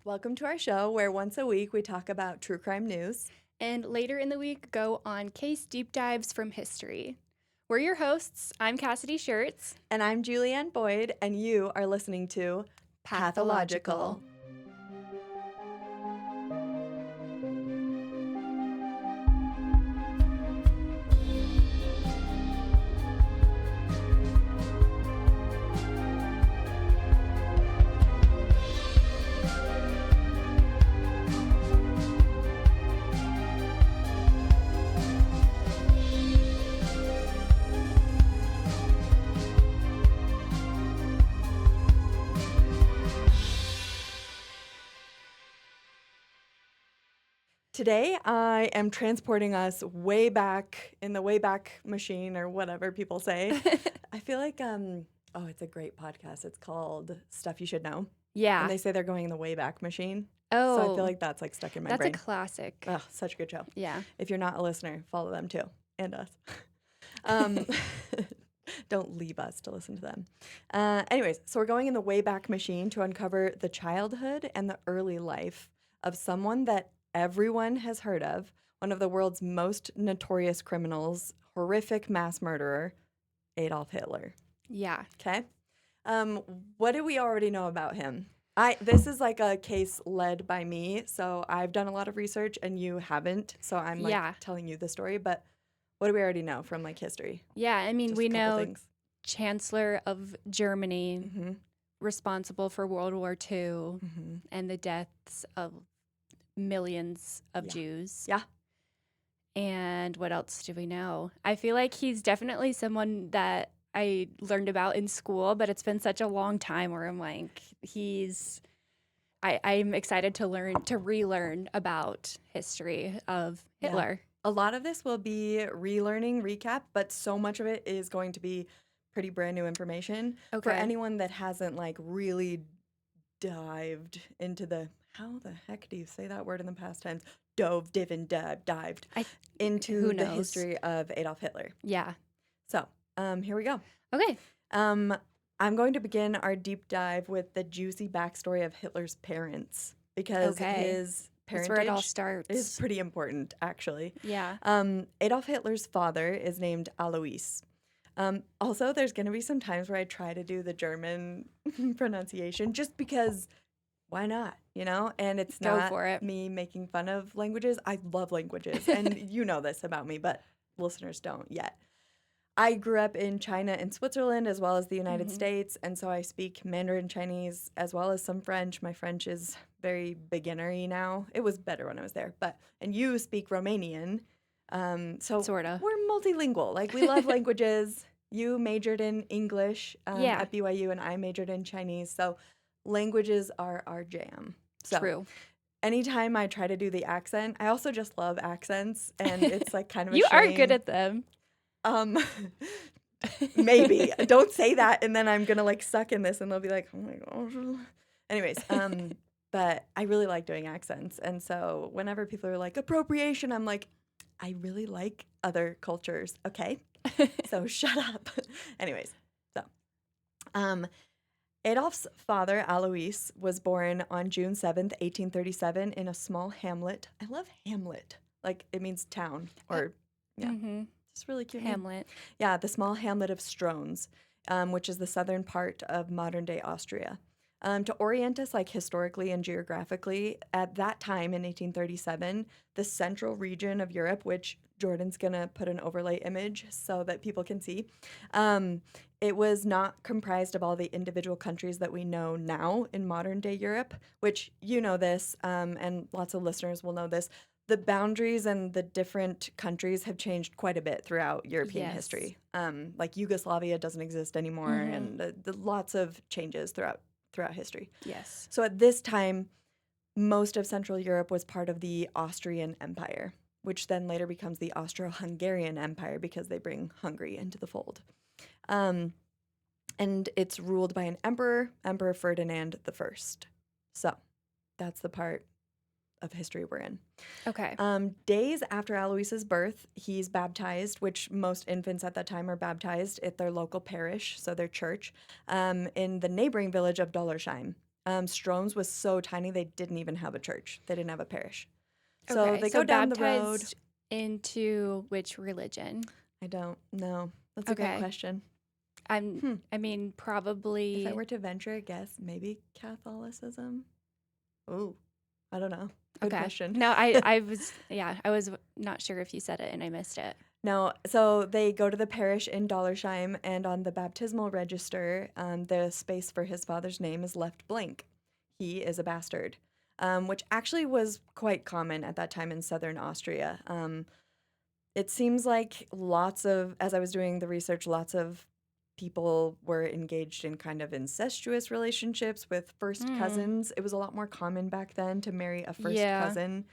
Welcome to our show where once a week we talk about true crime news. And later in the week, go on case deep dives from history. We're your hosts. I'm Cassidy Schertz. And I'm Julianne Boyd, and you are listening to Pathological. Today, I am transporting us way back in the Wayback Machine, or whatever people say. I feel like, it's a great podcast. It's called Stuff You Should Know. Yeah. And they say they're going in the Wayback Machine. Oh. So I feel like that's like stuck in my brain. That's a classic. Oh, such a good show. Yeah. If you're not a listener, follow them too. And us. Don't leave us to listen to them. Anyways, so we're going in the Wayback Machine to uncover the childhood and the early life of someone that everyone has heard of, one of the world's most notorious criminals, horrific mass murderer, Adolf Hitler. Yeah. Okay? What do we already know about him? This is like a case led by me, so I've done a lot of research and you haven't, so I'm telling you the story, but what do we already know from like history? Yeah, I mean, Just we a couple know things. Chancellor of Germany, Mm-hmm. responsible for World War II Mm-hmm. and the deaths of millions of Jews. Yeah. And what else do we know? I feel like he's definitely someone that I learned about in school, but it's been such a long time where I'm like, I'm excited to relearn about history of Hitler. A lot of this will be relearning, recap, but so much of it is going to be pretty brand new information. Okay. For anyone that hasn't like really dived into how the heck do you say that word in the past tense? Dived into the history of Adolf Hitler. Yeah. So, here we go. Okay. I'm going to begin our deep dive with the juicy backstory of Hitler's parents because his parentage That's where it all starts. is pretty important, actually. Yeah. Adolf Hitler's father is named Alois. Also, there's going to be some times where I try to do the German pronunciation just because why not, you know? And it's not me making fun of languages. I love languages, and you know this about me, but listeners don't yet. I grew up in China and Switzerland as well as the United States, and so I speak Mandarin Chinese as well as some French. My French is very beginnery now. It was better when I was there, and you speak Romanian, so sorta. We're multilingual. Like, we love languages. You majored in English at BYU, and I majored in Chinese, so languages are our jam. So True. Anytime I try to do the accent, I also just love accents, and it's like kind of a You shame. are good at them. Maybe. Don't say that, and then I'm gonna like suck in this, and they'll be like, "Oh my gosh." Anyways, but I really like doing accents, and so whenever people are like appropriation, I'm like, I really like other cultures. Okay, so shut up. Anyways, so Adolf's father, Alois, was born on June 7th, 1837, in a small hamlet. I love hamlet. Like, it means town or It's really cute. Hamlet. Yeah, the small hamlet of Strones, which is the southern part of modern-day Austria. To orient us, like, historically and geographically, at that time in 1837, the central region of Europe, which Jordan's going to put an overlay image so that people can see, it was not comprised of all the individual countries that we know now in modern-day Europe, which you know this, and lots of listeners will know this. The boundaries and the different countries have changed quite a bit throughout European history. Like Yugoslavia doesn't exist anymore, and the lots of changes throughout history. Yes. So at this time, most of Central Europe was part of the Austrian Empire, which then later becomes the Austro-Hungarian Empire because they bring Hungary into the fold. And it's ruled by an emperor, Emperor Ferdinand I. So that's the part of history we're in. Okay. Days after Alois's birth, he's baptized, which most infants at that time are baptized at their local parish, so their church, in the neighboring village of Dollersheim. Strones was so tiny they didn't even have a church. They didn't have a parish. So Okay. they So go down the road. baptized into which religion? I don't know. That's a good Okay. question. I mean, probably. If I were to venture a guess, maybe Catholicism. Oh, I don't know. Good question. No, I was not sure if you said it and I missed it. No, so they go to the parish in Dollersheim, and on the baptismal register, the space for his father's name is left blank. He is a bastard, which actually was quite common at that time in southern Austria. It seems like as I was doing the research, lots of people were engaged in kind of incestuous relationships with first cousins. It was a lot more common back then to marry a first cousin,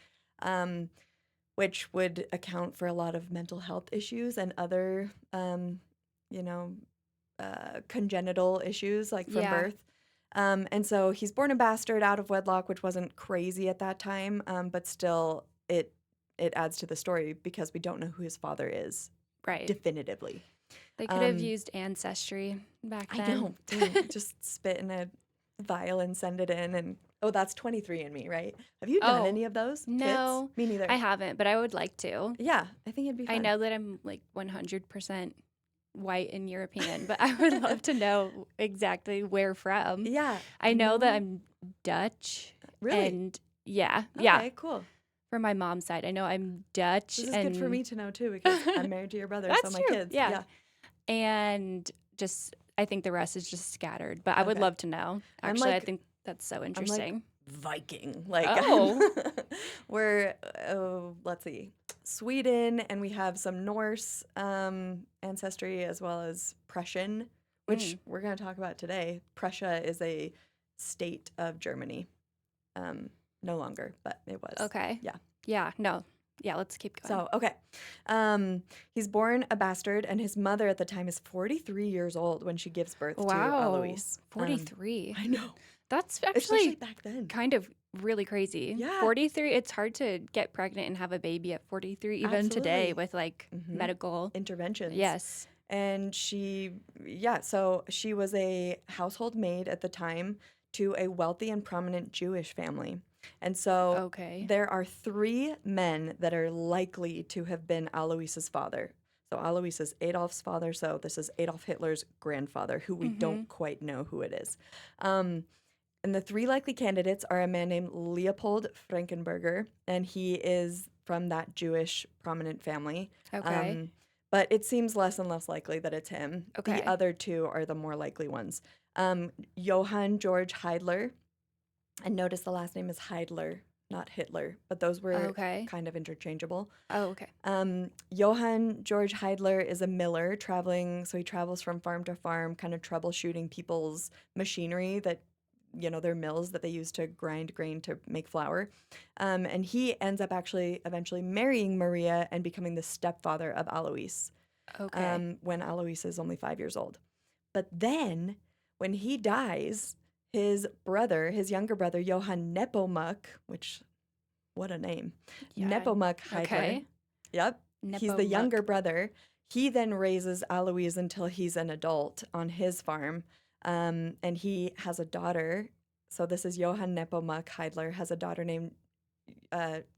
which would account for a lot of mental health issues and other, congenital issues like from birth. And so he's born a bastard out of wedlock, which wasn't crazy at that time, but still it adds to the story because we don't know who his father is definitively. They could have used ancestry back then. I know. Dude, just spit in a vial and send it in. And that's 23andMe, right? Have you done any of those? No. Kits? Me neither. I haven't, but I would like to. Yeah, I think it'd be fun. I know that I'm like 100% white and European, but I would love to know exactly where from. Yeah. I know that I'm Dutch. Really? And yeah. Okay, cool. From my mom's side, I know I'm Dutch. This is good for me to know too because I'm married to your brother, so my true. kids. Yeah. And just, I think the rest is just scattered, but I would love to know. Actually, I think that's so interesting. I'm Viking. Like, we're, let's see, Sweden, and we have some Norse ancestry as well as Prussian, which we're going to talk about today. Prussia is a state of Germany. No longer, but it was. Okay. Yeah. Yeah, no. Yeah, let's keep going. So, okay. He's born a bastard, and his mother at the time is 43 years old when she gives birth to Alois. 43. I know. That's Especially actually back then. kind of really crazy. Yeah. 43, it's hard to get pregnant and have a baby at 43, even today with like medical interventions. Yes. And so she was a household maid at the time to a wealthy and prominent Jewish family. And so there are 3 men that are likely to have been Alois's father. So Alois is Adolf's father, so this is Adolf Hitler's grandfather, who we don't quite know who it is. And the 3 likely candidates are a man named Leopold Frankenberger, and he is from that Jewish prominent family. Okay. But it seems less and less likely that it's him. Okay. The other 2 are the more likely ones. Johann George Heidler. And notice the last name is Heidler, not Hitler, but those were kind of interchangeable. Oh, okay. Johann George Heidler is a miller traveling, so he travels from farm to farm, kind of troubleshooting people's machinery that, their mills that they use to grind grain to make flour. And he ends up actually eventually marrying Maria and becoming the stepfather of Alois when Alois is only 5 years old. But then when he dies, his younger brother, Johann Nepomuk, what a name. Yeah. Nepomuk Heidler. Okay. Yep. Nepomuk. He's the younger brother. He then raises Alois until he's an adult on his farm. And he has a daughter. So this is Johann Nepomuk Heidler, has a daughter named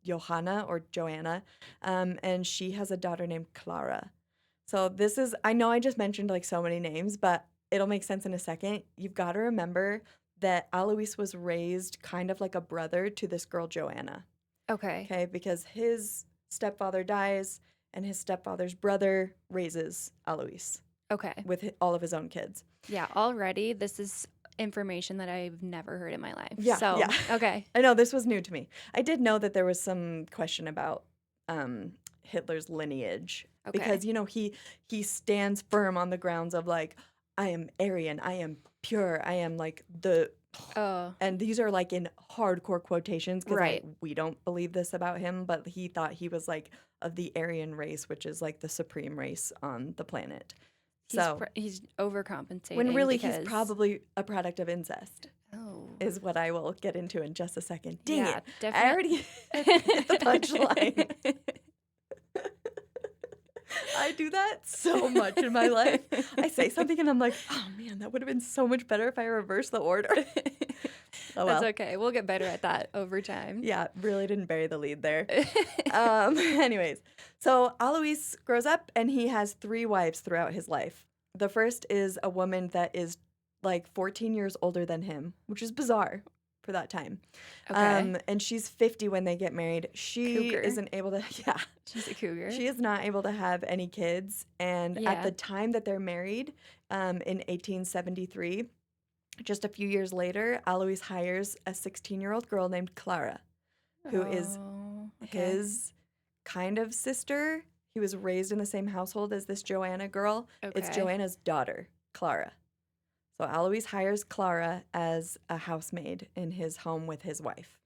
Johanna or Joanna. And she has a daughter named Clara. So I know I just mentioned like so many names, but it'll make sense in a second. You've got to remember that Alois was raised kind of like a brother to this girl, Joanna. Okay, because his stepfather dies and his stepfather's brother raises Alois. Okay. With all of his own kids. Yeah, already this is information that I've never heard in my life. Yeah, so, yeah. Okay. I know, this was new to me. I did know that there was some question about Hitler's lineage. Okay. Because, he stands firm on the grounds of like, I am Aryan, I am pure, I am like and these are like in hardcore quotations because we don't believe this about him, but he thought he was like of the Aryan race, which is like the supreme race on the planet. He's overcompensating. When really he's probably a product of incest. Oh. Is what I will get into in just a second. Dang it. Definitely. I already hit the punchline. I do that so much in my life. I say something and I'm like, oh man, that would have been so much better if I reversed the order. Oh That's well. okay. We'll get better at that over time. Yeah, really didn't bury the lead there. Anyways, so Alois grows up and he has 3 wives throughout his life. The first is a woman that is like 14 years older than him, which is bizarre for that time. Okay. And she's 50 when they get married. She Cougar. isn't able to, yeah, She's a cougar. she is not able to have any kids. And at Yeah. the time that they're married, in 1873, just a few years later, Alois hires a 16-year-old girl named Clara, who is Oh, okay. his kind of sister. He was raised in the same household as this Joanna girl. It's Okay. Joanna's daughter, Clara. So Alois hires Clara as a housemaid in his home with his wife.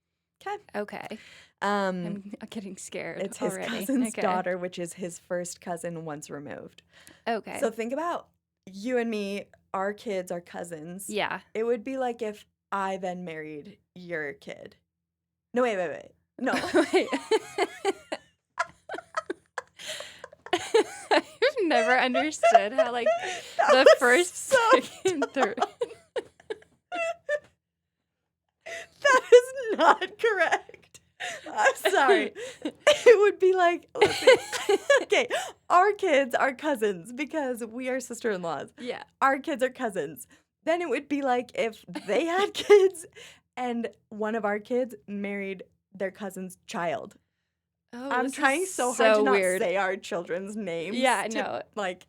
Okay. Okay. Um, I'm getting scared it's his already. cousin's Okay. daughter, which is his first cousin once removed. Okay. So think about you and me, our kids are cousins. yeah. It would be like if I then married your kid. No, wait. No. Wait. I've never understood how like That the was first, so second, third. That is not correct. I'm sorry. It would be like, let's see. Okay, our kids are cousins because we are sister-in-laws. Yeah. Our kids are cousins. Then it would be like if they had kids and one of our kids married their cousin's child. Oh, I'm this trying is so hard to not weird. say our children's names. Yeah, to, no. like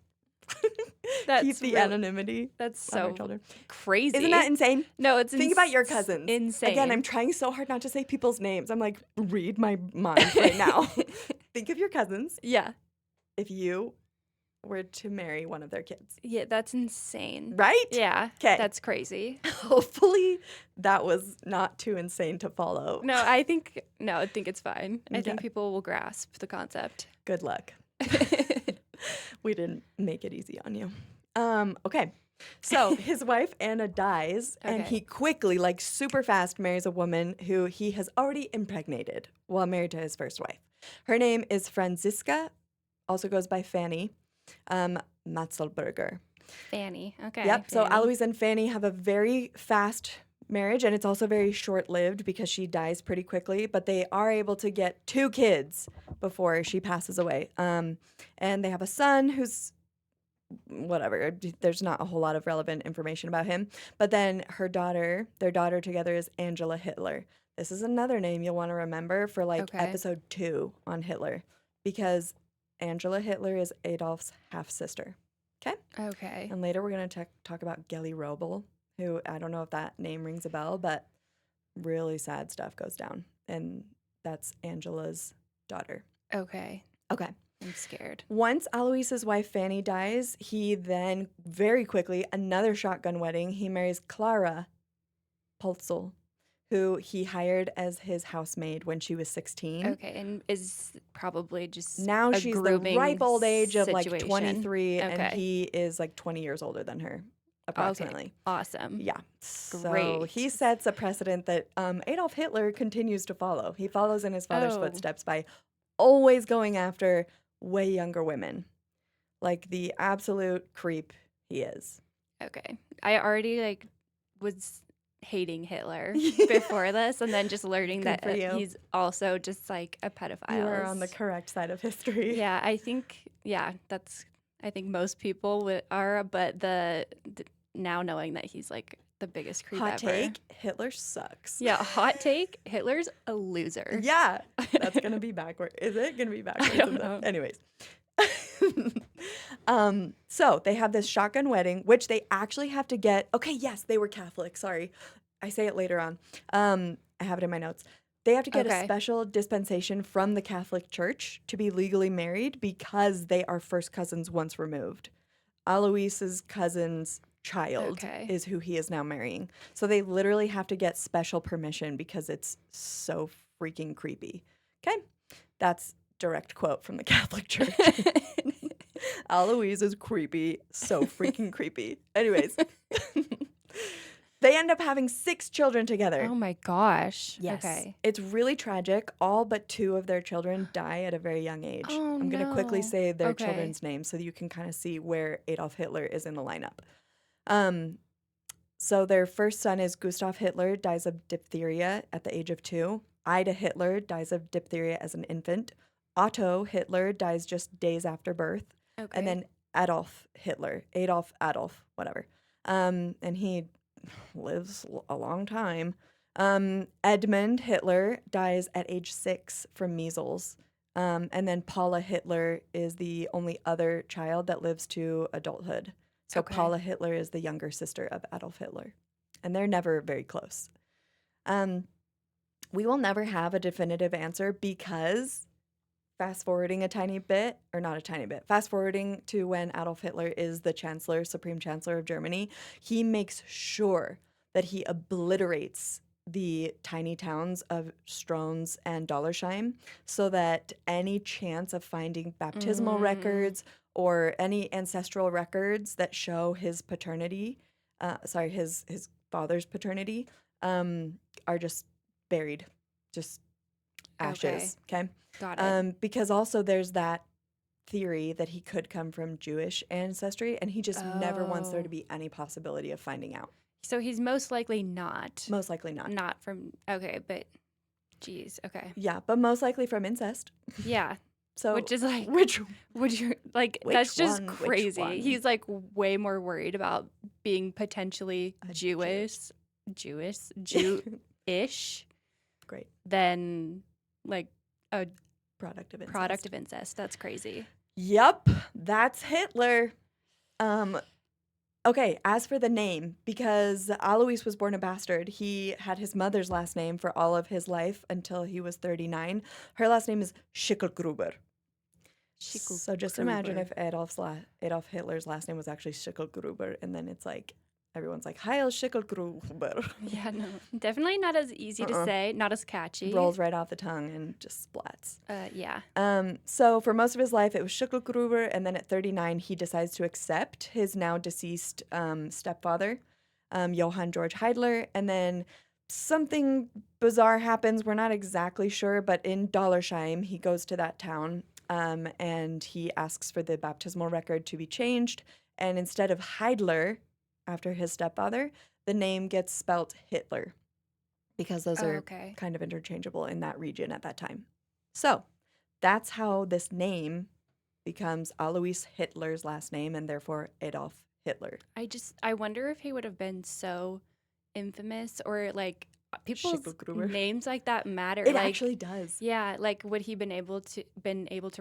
That's keep the real- anonymity That's of our so children. crazy. Isn't that insane? No, it's Think about your cousins. Insane. Again, I'm trying so hard not to say people's names. I'm like, read my mind right now. Think of your cousins yeah. if you were to marry one of their kids. Yeah, that's insane. Right? Yeah. 'Kay. That's crazy. Hopefully that was not too insane to follow. No, I think it's fine. I Okay. think people will grasp the concept. Good luck. We didn't make it easy on you. Okay. So his wife Anna dies, and Okay. he quickly, like super fast, marries a woman who he has already impregnated while married to his first wife. Her name is Franziska, also goes by Fanny Matzelberger. Fanny. Okay. Yep. So Fanny. Alois and Fanny have a very fast marriage, and it's also very short-lived because she dies pretty quickly. But they are able to get 2 kids before she passes away. And they have a son who's whatever. There's not a whole lot of relevant information about him. But then their daughter together is Angela Hitler. This is another name you'll want to remember for like Okay. episode 2 on Hitler, because Angela Hitler is Adolf's half-sister. Okay? Okay. And later we're going to talk about Gelly Robel, who I don't know if that name rings a bell, but really sad stuff goes down. And that's Angela's daughter. Okay. Okay. I'm scared. Once Alois's wife Fanny dies, he then very quickly, another shotgun wedding, he marries Clara Pultzel, who he hired as his housemaid when she was 16. Okay, and is probably just Now a she's the grooming ripe old age of like situation. 23, and Okay. he is like 20 years older than her, approximately. Awesome. Yeah. So Great. he sets a precedent that Adolf Hitler continues to follow. He follows in his father's Oh. footsteps by always going after way younger women. Like the absolute creep he is. Okay. I already like was hating Hitler Yeah. before this, and then just learning Good that for you. he's also just like a pedophile. You are on the is- correct side of history. Yeah, I think I think most people are, but the now knowing that he's like the biggest creep Hot ever. take, Hitler sucks. Yeah, hot take, Hitler's a loser. Yeah. That's going to be backward. Is it going to be backwards? don't know. Anyways. So they have this shotgun wedding, which they actually have to get. Okay, yes, they were Catholic. Sorry. I say it later on. I have it in my notes. They have to get a Okay. special dispensation from the Catholic Church to be legally married because they are first cousins once removed. Alois's cousin's child Okay. is who he is now marrying. So they literally have to get special permission because it's so freaking creepy. Okay? That's direct quote from the Catholic Church. Alois is creepy, so freaking creepy. Anyways, they end up having 6 children together. Oh my gosh. Yes. Okay. It's really tragic. All but 2 of their children die at a very young age. Oh, I'm going to quickly no. say their Okay. children's names so that you can kind of see where Adolf Hitler is in the lineup. So their first son is Gustav Hitler, dies of diphtheria at the age of 2. Ida Hitler dies of diphtheria as an infant. Otto Hitler dies just days after birth. And Okay. then Adolf, whatever. And he lives a long time. Edmund Hitler dies at age 6 from measles. And then Paula Hitler is the only other child that lives to adulthood. So Okay. Paula Hitler is the younger sister of Adolf Hitler. And they're never very close. We will never have a definitive answer because fast forwarding a tiny bit, or not a tiny bit, fast forwarding to when Adolf Hitler is the chancellor, supreme chancellor of Germany, he makes sure that he obliterates the tiny towns of Strones and Dollersheim so that any chance of finding baptismal records or any ancestral records that show his paternity, his father's paternity, are just buried, just ashes. Okay. Got it. Because also there's that theory that he could come from Jewish ancestry, and he just never wants there to Oh. be any possibility of finding out. So he's most likely not. Most likely not. Not from. Okay, but. Geez. Okay. Yeah, but most likely from incest. Yeah. So Which is like. which Would you like? Which That's just one? Which crazy. one? He's like way more worried about being potentially A Jewish, Jewish great than like a product of incest. product of incest. That's crazy. Yep, that's Hitler. Okay, as for the name, because Alois was born a bastard, he had his mother's last name for all of his life until he was 39. Her last name is Schicklgruber. So just imagine if Adolf Hitler's last name was actually Schicklgruber, and then it's like, everyone's like, Heil Schicklgruber. Yeah, no, definitely not as easy to say, not as catchy. Rolls right off the tongue and just splats. Yeah. So for most of his life, it was Schicklgruber, and then at 39, he decides to accept his now deceased stepfather, Johann Georg Heidler, and then something bizarre happens. We're not exactly sure, but in Dollersheim, he goes to that town, and he asks for the baptismal record to be changed, and instead of Heidler, after his stepfather, the name gets spelt Hitler, because those are Okay. kind of interchangeable in that region at that time. So that's how this name becomes Alois Hitler's last name, and therefore Adolf Hitler. I wonder if he would have been so infamous, or like people's Schicklgruber. names like that matter. It like, actually does. yeah, like would he been able to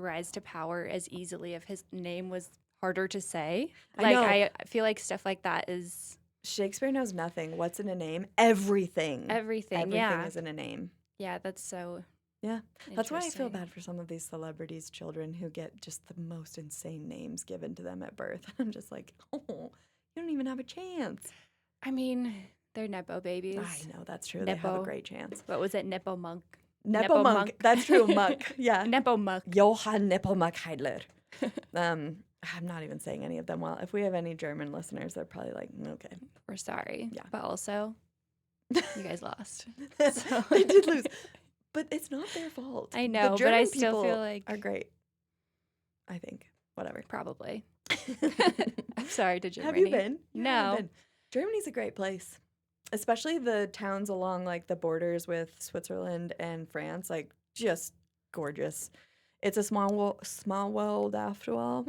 rise to power as easily if his name was harder to say? I know. I feel like stuff like that is Shakespeare knows nothing. What's in a name? Everything. everything. Everything is in a name. Yeah, that's so. Yeah. That's why I feel interesting. bad for some of these celebrities' children who get just the most insane names given to them at birth. I'm just like, oh, you don't even have a chance. I mean, they're nepo babies. I know, that's true. They have a Nepo. great chance. What was it? Nepo monk. Nepo monk. That's true. Monk. Yeah. Nepo monk. Johann Nepomuk Heidler. I'm not even saying any of them well. If we have any German listeners, they're probably like, okay. We're sorry. Yeah. But also, you guys lost. So- They did lose. But it's not their fault. I The know, but German I still people feel like are great. I think. Whatever. probably. I'm sorry to Germany. Have you been? You No. haven't been. Germany's a great place. Especially the towns along like the borders with Switzerland and France, like just gorgeous. It's a small world after all.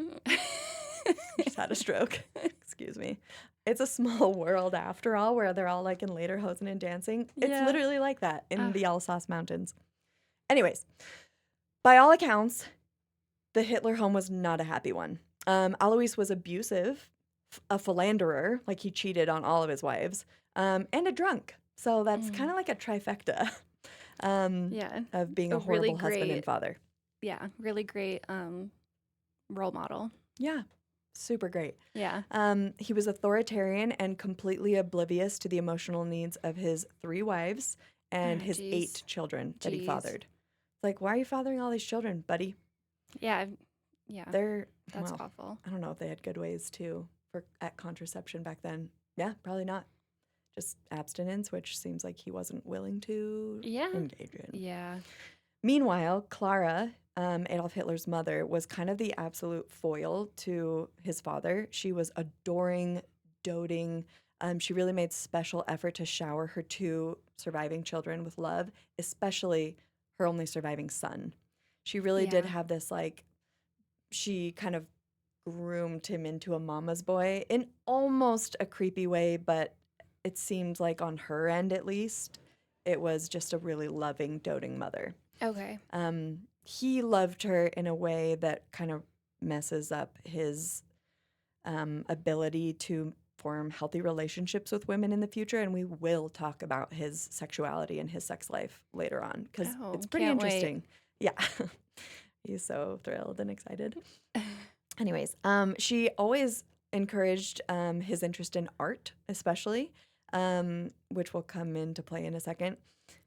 Just had a stroke. Excuse me. It's a small world after all, where they're all like in lederhosen and dancing. It's Yeah. literally like that in Ugh. the Alsace Mountains. Anyways, by all accounts, the Hitler home was not a happy one. Alois was abusive, a philanderer, like he cheated on all of his wives, and a drunk. So that's kind of like a trifecta Yeah. of being a A really horrible husband and great- father. Yeah. Really great role model. Yeah, super great. Yeah. He was authoritarian and completely oblivious to the emotional needs of his 3 wives and Oh, his geez. 8 children that he Jeez. fathered. Like, why are you fathering all these children, buddy? Yeah. Yeah. They're That's well, awful. I don't know if they had good ways at contraception back then. Yeah, probably not. Just abstinence, which seems like he wasn't willing to Yeah. engage in. Yeah. Meanwhile, Clara, Adolf Hitler's mother, was kind of the absolute foil to his father. She was adoring, doting, She really made special effort to shower her 2 surviving children with love, especially her only surviving son. She really did Yeah. have this, like, she kind of groomed him into a mama's boy in almost a creepy way, but it seemed like on her end at least, it was just a really loving, doting mother. Okay. He loved her in a way that kind of messes up his ability to form healthy relationships with women in the future. And we will talk about his sexuality and his sex life later on because Oh, it's pretty can't wait. interesting. Yeah. He's so thrilled and excited. Anyways, she always encouraged his interest in art, especially, which will come into play in a second.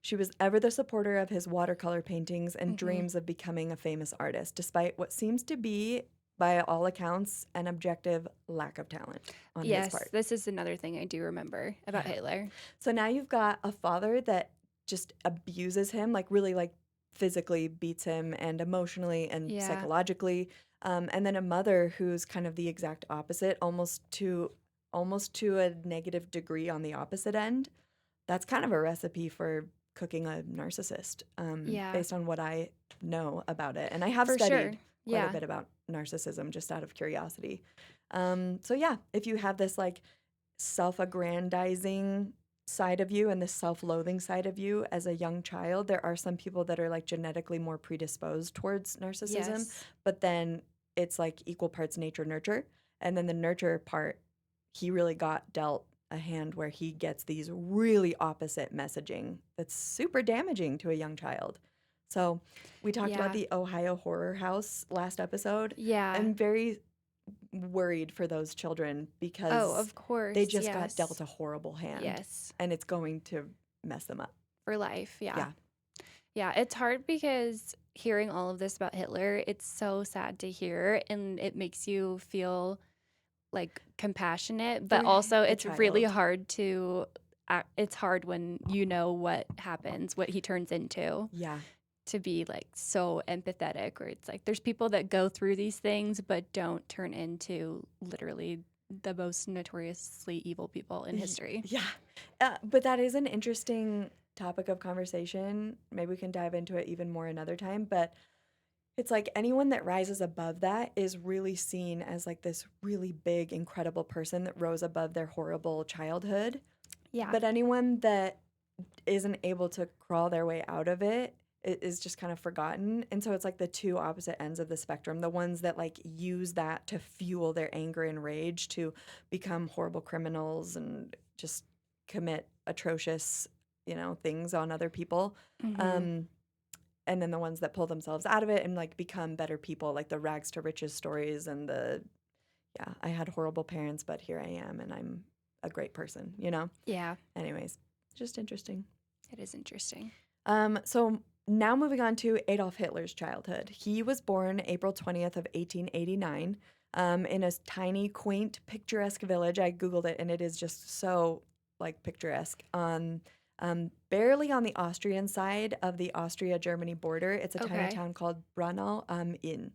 She was ever the supporter of his watercolor paintings and dreams of becoming a famous artist, despite what seems to be, by all accounts, an objective lack of talent on his Yes, part. this is another thing I do remember about Yeah. Hitler. So now you've got a father that just abuses him, like really like physically beats him and emotionally and Yeah. psychologically. And then a mother who's kind of the exact opposite, almost to a negative degree on the opposite end. That's kind of a recipe for cooking a narcissist, Yeah, based on what I know about it. And I have for studied sure. quite a Yeah. bit about narcissism just out of curiosity. So yeah, if you have this like self-aggrandizing side of you and this self-loathing side of you as a young child, there are some people that are like genetically more predisposed towards narcissism, Yes. but then it's like equal parts nature nurture. And then the nurture part, he really got dealt a hand where he gets these really opposite messaging that's super damaging to a young child. So we talked about Yeah. the Ohio Horror House last episode. Yeah. I'm very worried for those children Oh, because of course. they just got dealt Yes. a horrible hand Yes. and it's going to mess them up. For life. Yeah. Yeah. Yeah. It's hard because hearing all of this about Hitler, it's so sad to hear and it makes you feel like compassionate, but For also the it's really child. hard to it's hard when you know what happens, what he turns into, Yeah. to be like so empathetic, or it's like there's people that go through these things but don't turn into literally the most notoriously evil people in history. Yeah. But that is an interesting topic of conversation. Maybe we can dive into it even more another time. But it's like anyone that rises above that is really seen as like this really big, incredible person that rose above their horrible childhood. Yeah. But anyone that isn't able to crawl their way out of it is just kind of forgotten. And so it's like the two opposite ends of the spectrum. The ones that like use that to fuel their anger and rage to become horrible criminals and just commit atrocious, things on other people. Mhm. And then the ones that pull themselves out of it and like become better people, like the rags to riches stories and I had horrible parents, but here I am and I'm a great person. Yeah, Anyways, just interesting. it is interesting. So now moving on to Adolf Hitler's childhood. He was born April 20th of 1889 in a tiny, quaint, picturesque village. I Googled it and it is just so like picturesque barely on the Austrian side of the Austria-Germany border. It's a tiny Okay. town called Braunau am Inn.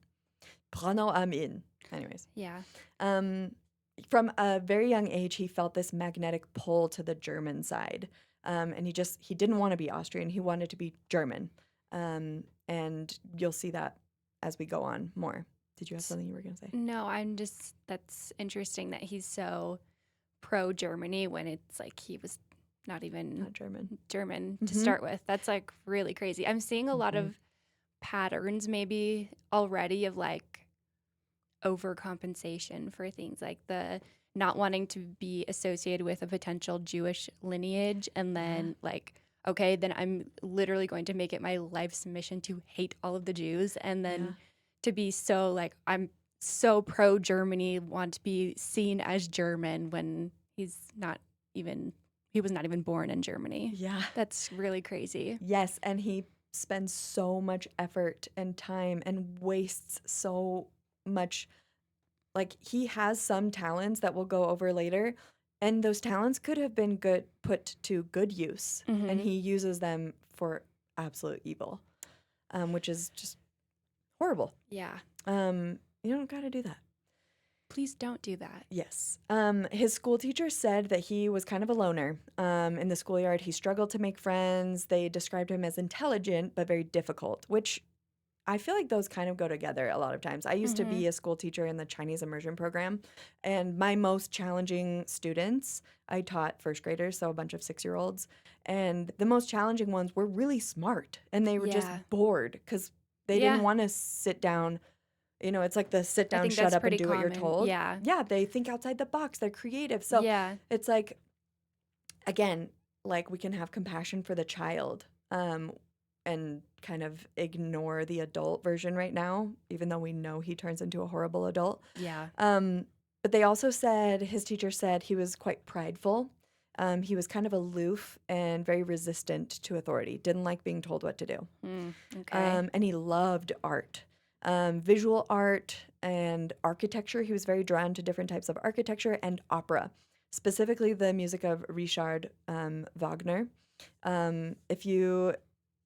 Braunau am Inn. Anyways, Yeah. from a very young age, he felt this magnetic pull to the German side. And he didn't want to be Austrian. He wanted to be German. And you'll see that as we go on more. Did you have something you were going to say? No, that's interesting that he's so pro Germany when it's like he was not even Not German. German to Mhm. start with. That's like really crazy. I'm seeing a lot Mhm. of patterns maybe already of like overcompensation for things like the not wanting to be associated with a potential Jewish lineage and then like okay, then I'm literally going to make it my life's mission to hate all of the Jews and then to be so like I'm so pro Germany, want to be seen as German when he was not even born in Germany. Yeah. That's really crazy. Yes, and he spends so much effort and time and wastes so much. Like he has some talents that we'll go over later, and those talents could have been put to good use, and Mhm. he uses them for absolute evil, which is just horrible. Yeah. You don't got to do that. Please don't do that. Yes. His school teacher said that he was kind of a loner. In the schoolyard, he struggled to make friends. They described him as intelligent, but very difficult, which I feel like those kind of go together a lot of times. I used to be a school teacher in the Chinese immersion program, and my most challenging students, I taught first graders, so a bunch of 6-year-olds, and the most challenging ones were really smart, and they were just Yeah. bored because they didn't Yeah. want to sit down. It's like the sit I down, think shut that's up, and pretty do what you're common. told. Yeah. Yeah, they think outside the box. They're creative. So Yeah. it's like, again, like we can have compassion for the child, and kind of ignore the adult version right now, even though we know he turns into a horrible adult. Yeah. But they also said, his teacher said he was quite prideful. He was kind of aloof and very resistant to authority, didn't like being told what to do. Okay. And he loved art, visual art and architecture. He was very drawn to different types of architecture and opera, specifically the music of Richard Wagner.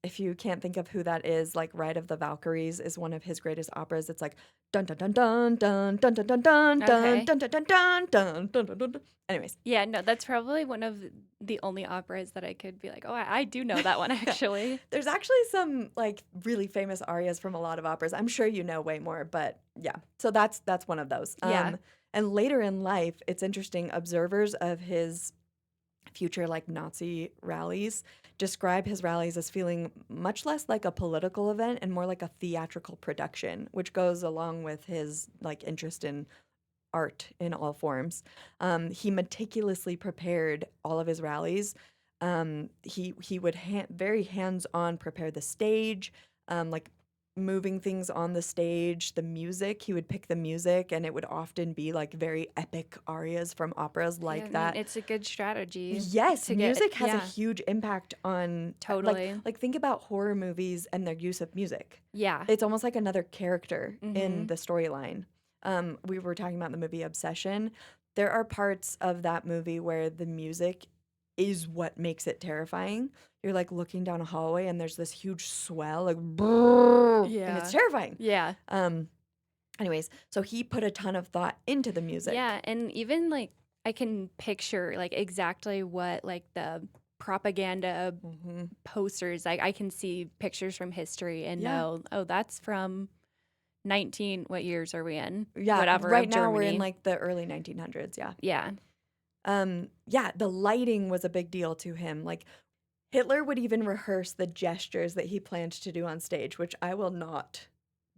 If you can't think of who that is, like Ride of the Valkyries is one of his greatest operas. It's like dun dun dun dun dun dun dun dun dun Okay. dun dun dun dun dun dun dun dun. Anyways, Yeah, no, that's probably one of the only operas that I could be like, oh, I do know that one actually. there's actually some like really famous arias from a lot of operas. I'm sure you know way more, but yeah. So that's one of those. Yeah. And later in life, it's interesting. Observers of his future like Nazi rallies describe his rallies as feeling much less like a political event and more like a theatrical production, which goes along with his like interest in art in all forms. He meticulously prepared all of his rallies. He would very hands-on prepare the stage, like moving things on the stage, the music. He would pick the music, and it would often be like very epic arias from operas Yeah, I like mean, that. it's a good strategy Yes, to get. music has a Yeah, huge impact on totally. like think about horror movies and their use of music. Yeah. It's almost like another character in Mm-hmm. the storyline. We were talking about the movie Obsession. There are parts of that movie where the music is what makes it terrifying. You're like looking down a hallway and there's this huge swell, like brrr, and it's Yeah. terrifying. Yeah. Anyways, so he put a ton of thought into the music. Yeah, and even like I can picture like exactly what like the propaganda Mhm. posters, like I can see pictures from history and Yeah. know, oh, that's from what years are we in? Yeah, Whatever, right of now we're in Germany. like the early 1900s, yeah. Yeah. Yeah, the lighting was a big deal to him. Like Hitler would even rehearse the gestures that he planned to do on stage, which I will not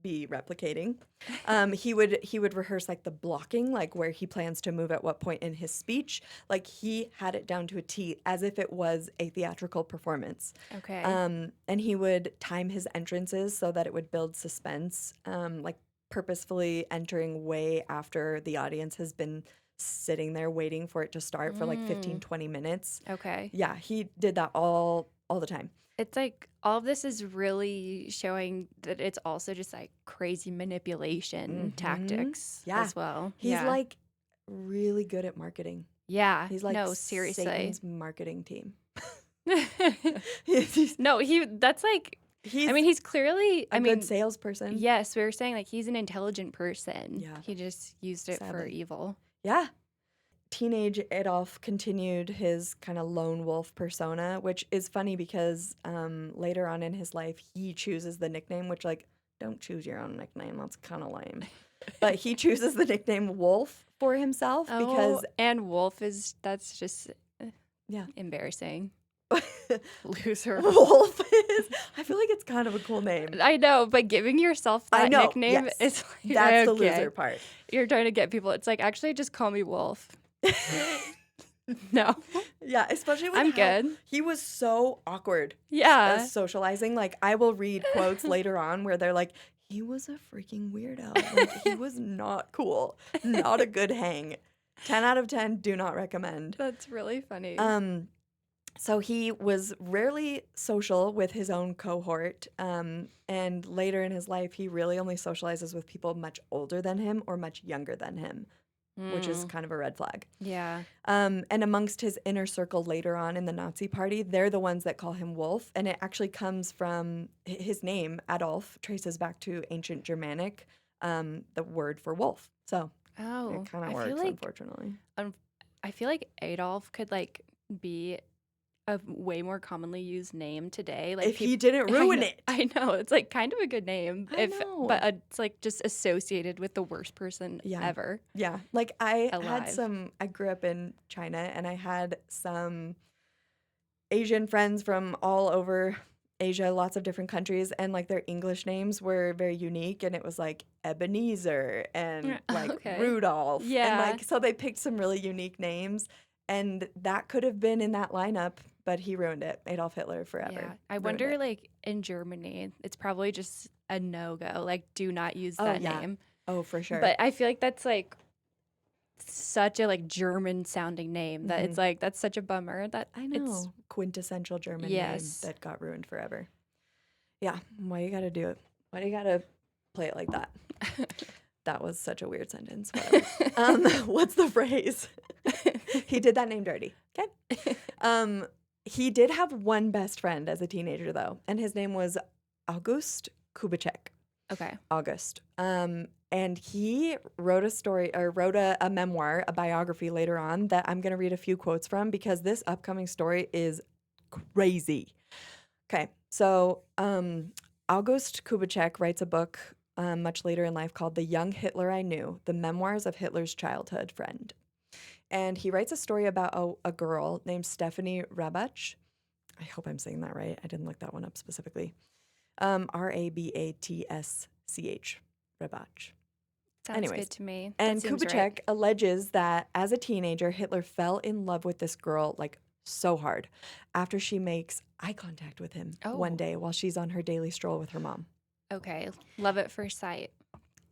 be replicating. He would rehearse like the blocking, like where he plans to move at what point in his speech. Like he had it down to a T as if it was a theatrical performance. Okay. And he would time his entrances so that it would build suspense, like purposefully entering way after the audience has been sitting there waiting for it to start for like 15, 20 minutes. Okay. Yeah, he did that all the time. It's like all of this is really showing that it's also just like crazy manipulation tactics Yeah. as well. He's Yeah. like really good at marketing. Yeah. He's like no, seriously. Satan's marketing team. he's, No, that's like he's I mean, he's clearly a good salesperson. yes, we were saying like he's an intelligent person. Yeah. He just used it for Sadly. evil. Yeah. Teenage Adolf continued his kind of lone wolf persona, which is funny because later on in his life, he chooses the nickname, which, like, don't choose your own nickname. That's kind of lame. But he chooses the nickname Wolf for himself because. And Wolf that's just Yeah. embarrassing. Loser. Wolf is. I feel like it's kind of a cool name. I know, but giving yourself that nickname yes. is like, That's the okay. loser part. You're trying to get people. It's like, actually, just call me Wolf. No. Yeah, especially with I'm how good. he was so awkward Yeah. socializing. Like, I will read quotes later on where they're like, he was a freaking weirdo. Like, he was not cool. Not a good hang. 10 out of 10, do not recommend. That's really funny. So he was rarely social with his own cohort. And later in his life, he really only socializes with people much older than him or much younger than him, which is kind of a red flag. Yeah. And amongst his inner circle later on in the Nazi Party, they're the ones that call him Wolf. And it actually comes from his name, Adolf, traces back to ancient Germanic, the word for wolf. So Oh, It kind of I works, feel like unfortunately. I feel like Adolf could like be a way more commonly used name today. Like If he didn't ruin it. I know it's like kind of a good name. I know. But it's like just associated with the worst person Yeah. ever Yeah. Like I alive. grew up in China and I had some Asian friends from all over Asia, lots of different countries, and like their English names were very unique, and it was like Ebenezer and like Okay. Rudolph, and Yeah. like so they picked some really unique names, and that could have been in that lineup, but he ruined it. Adolf Hitler forever. Yeah. I Ruined wonder, it. like in Germany, it's probably just a no go. Like, do not use Oh that yeah. name. Oh for sure. But I feel like that's like such a like German sounding name that it's like that's such a bummer that I it's know, quintessential German Yes. name that got ruined forever. Yeah, why you gotta do it? Why do you gotta play it like that? That was such a weird sentence. Whatever. What's the phrase? He did that name dirty. Okay. He did have one best friend as a teenager though, and his name was August Kubitschek. Okay. August. And he wrote a memoir, a biography later on that I'm gonna read a few quotes from because this upcoming story is crazy. Okay, so August Kubitschek writes a book much later in life called The Young Hitler I Knew, The Memoirs of Hitler's Childhood Friend. And he writes a story about a girl named Stephanie Rabach. I hope I'm saying that right. I didn't look that one up specifically. Rabatsch, Rabach. Sounds Anyways, good to me. And That seems Kubitschek right. alleges that as a teenager, Hitler fell in love with this girl like so hard after she makes eye contact with him one Oh. day while she's on her daily stroll with her mom, Okay. Love at first sight.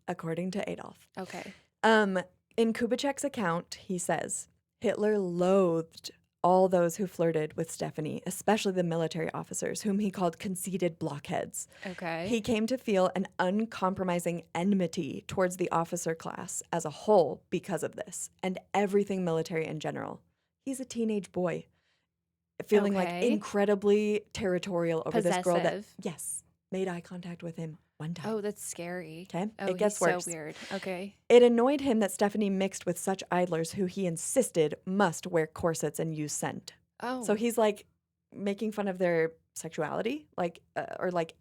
according to Adolf. Okay. In Kubitschek's account, he says Hitler loathed all those who flirted with Stephanie, especially the military officers, whom he called conceited blockheads. Okay. He came to feel an uncompromising enmity towards the officer class as a whole because of this, and everything military in general. He's a teenage boy, feeling like Okay. incredibly territorial over this girl that, Possessive. yes, made eye contact with him one time. Oh, that's scary. Okay, Oh, it gets he's worse. so weird. Okay. It annoyed him that Stephanie mixed with such idlers who he insisted must wear corsets and use scent. Oh. So he's like making fun of their sexuality, like or like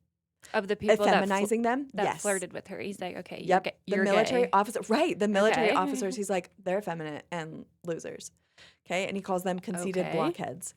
of the people effeminizing them. that Yes. flirted with her. He's like, okay, Yep. you're The military gay. officer, right? The military Okay. officers. He's like, they're effeminate and losers. Okay, and he calls them conceited Okay. blockheads.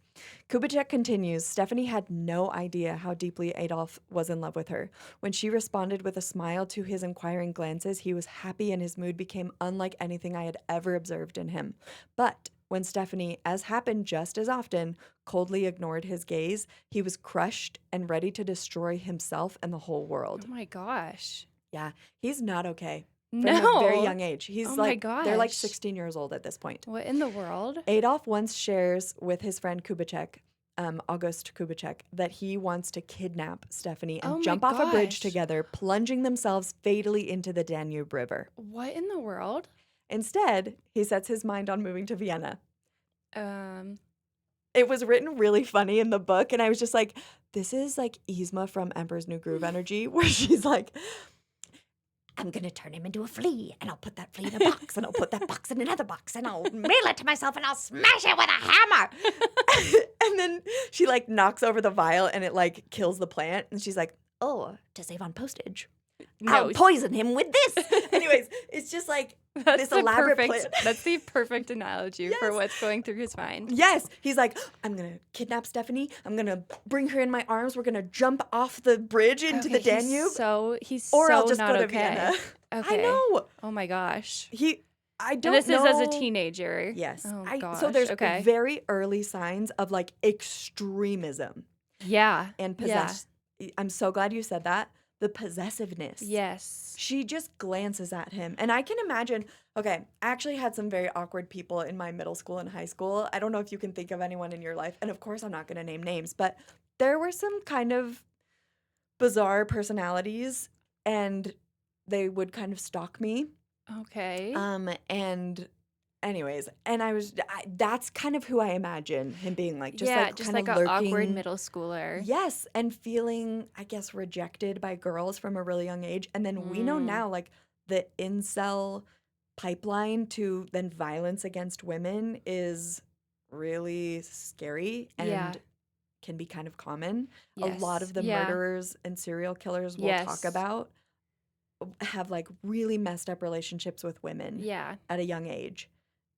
Kubitschek continues, Stephanie had no idea how deeply Adolf was in love with her. When she responded with a smile to his inquiring glances, he was happy and his mood became unlike anything I had ever observed in him. But when Stephanie, as happened just as often, coldly ignored his gaze, he was crushed and ready to destroy himself and the whole world. Oh my gosh. Yeah, he's not okay. From No. a very young age. He's Oh my like, they're like gosh. 16 years old at this point. What in the world? Adolf once shares with his friend Kubitschek, August Kubitschek, that he wants to kidnap Stephanie and Oh my jump off a bridge gosh. together, plunging themselves fatally into the Danube River. What in the world? Instead, he sets his mind on moving to Vienna. Um, It was written really funny in the book, and I was just like, this is like Yzma from Emperor's New Groove energy, where she's like, I'm going to turn him into a flea, and I'll put that flea in a box, and I'll put that box in another box, and I'll mail it to myself, and I'll smash it with a hammer. And then she like knocks over the vial, and it like kills the plant, and she's like, oh, to save on postage, I'll poison him with this. Anyways, it's just like this elaborate plan. That's the perfect analogy for Yes. what's going through his mind. Yes, he's like, I'm gonna kidnap Stephanie. I'm gonna bring her in my arms. We're gonna jump off the bridge into the Danube, He's or so I'll just not go to okay. Vienna. Okay. I know. Oh my gosh. I And don't this know. is as a teenager. Yes. Oh gosh. So there's okay. very early signs of like extremism Yeah. and possess. I'm so glad you said that. The possessiveness. Yes. She just glances at him. And I can imagine, okay, I actually had some very awkward people in my middle school and high school. I don't know if you can think of anyone in your life. And of course, I'm not going to name names, but there were some kind of bizarre personalities and they would kind of stalk me. Okay. And anyways, and that's kind of who I imagine him being like, just like just kind like of an awkward lurking. middle schooler. Yes, and feeling, I guess, rejected by girls from a really young age. And then we know now, like, the incel pipeline to then violence against women is really scary Yeah. and can be kind of common. A lot Yes. of the Yeah. murderers and serial killers we'll talk Yes. about have like really messed up relationships with women Yeah. at a young age.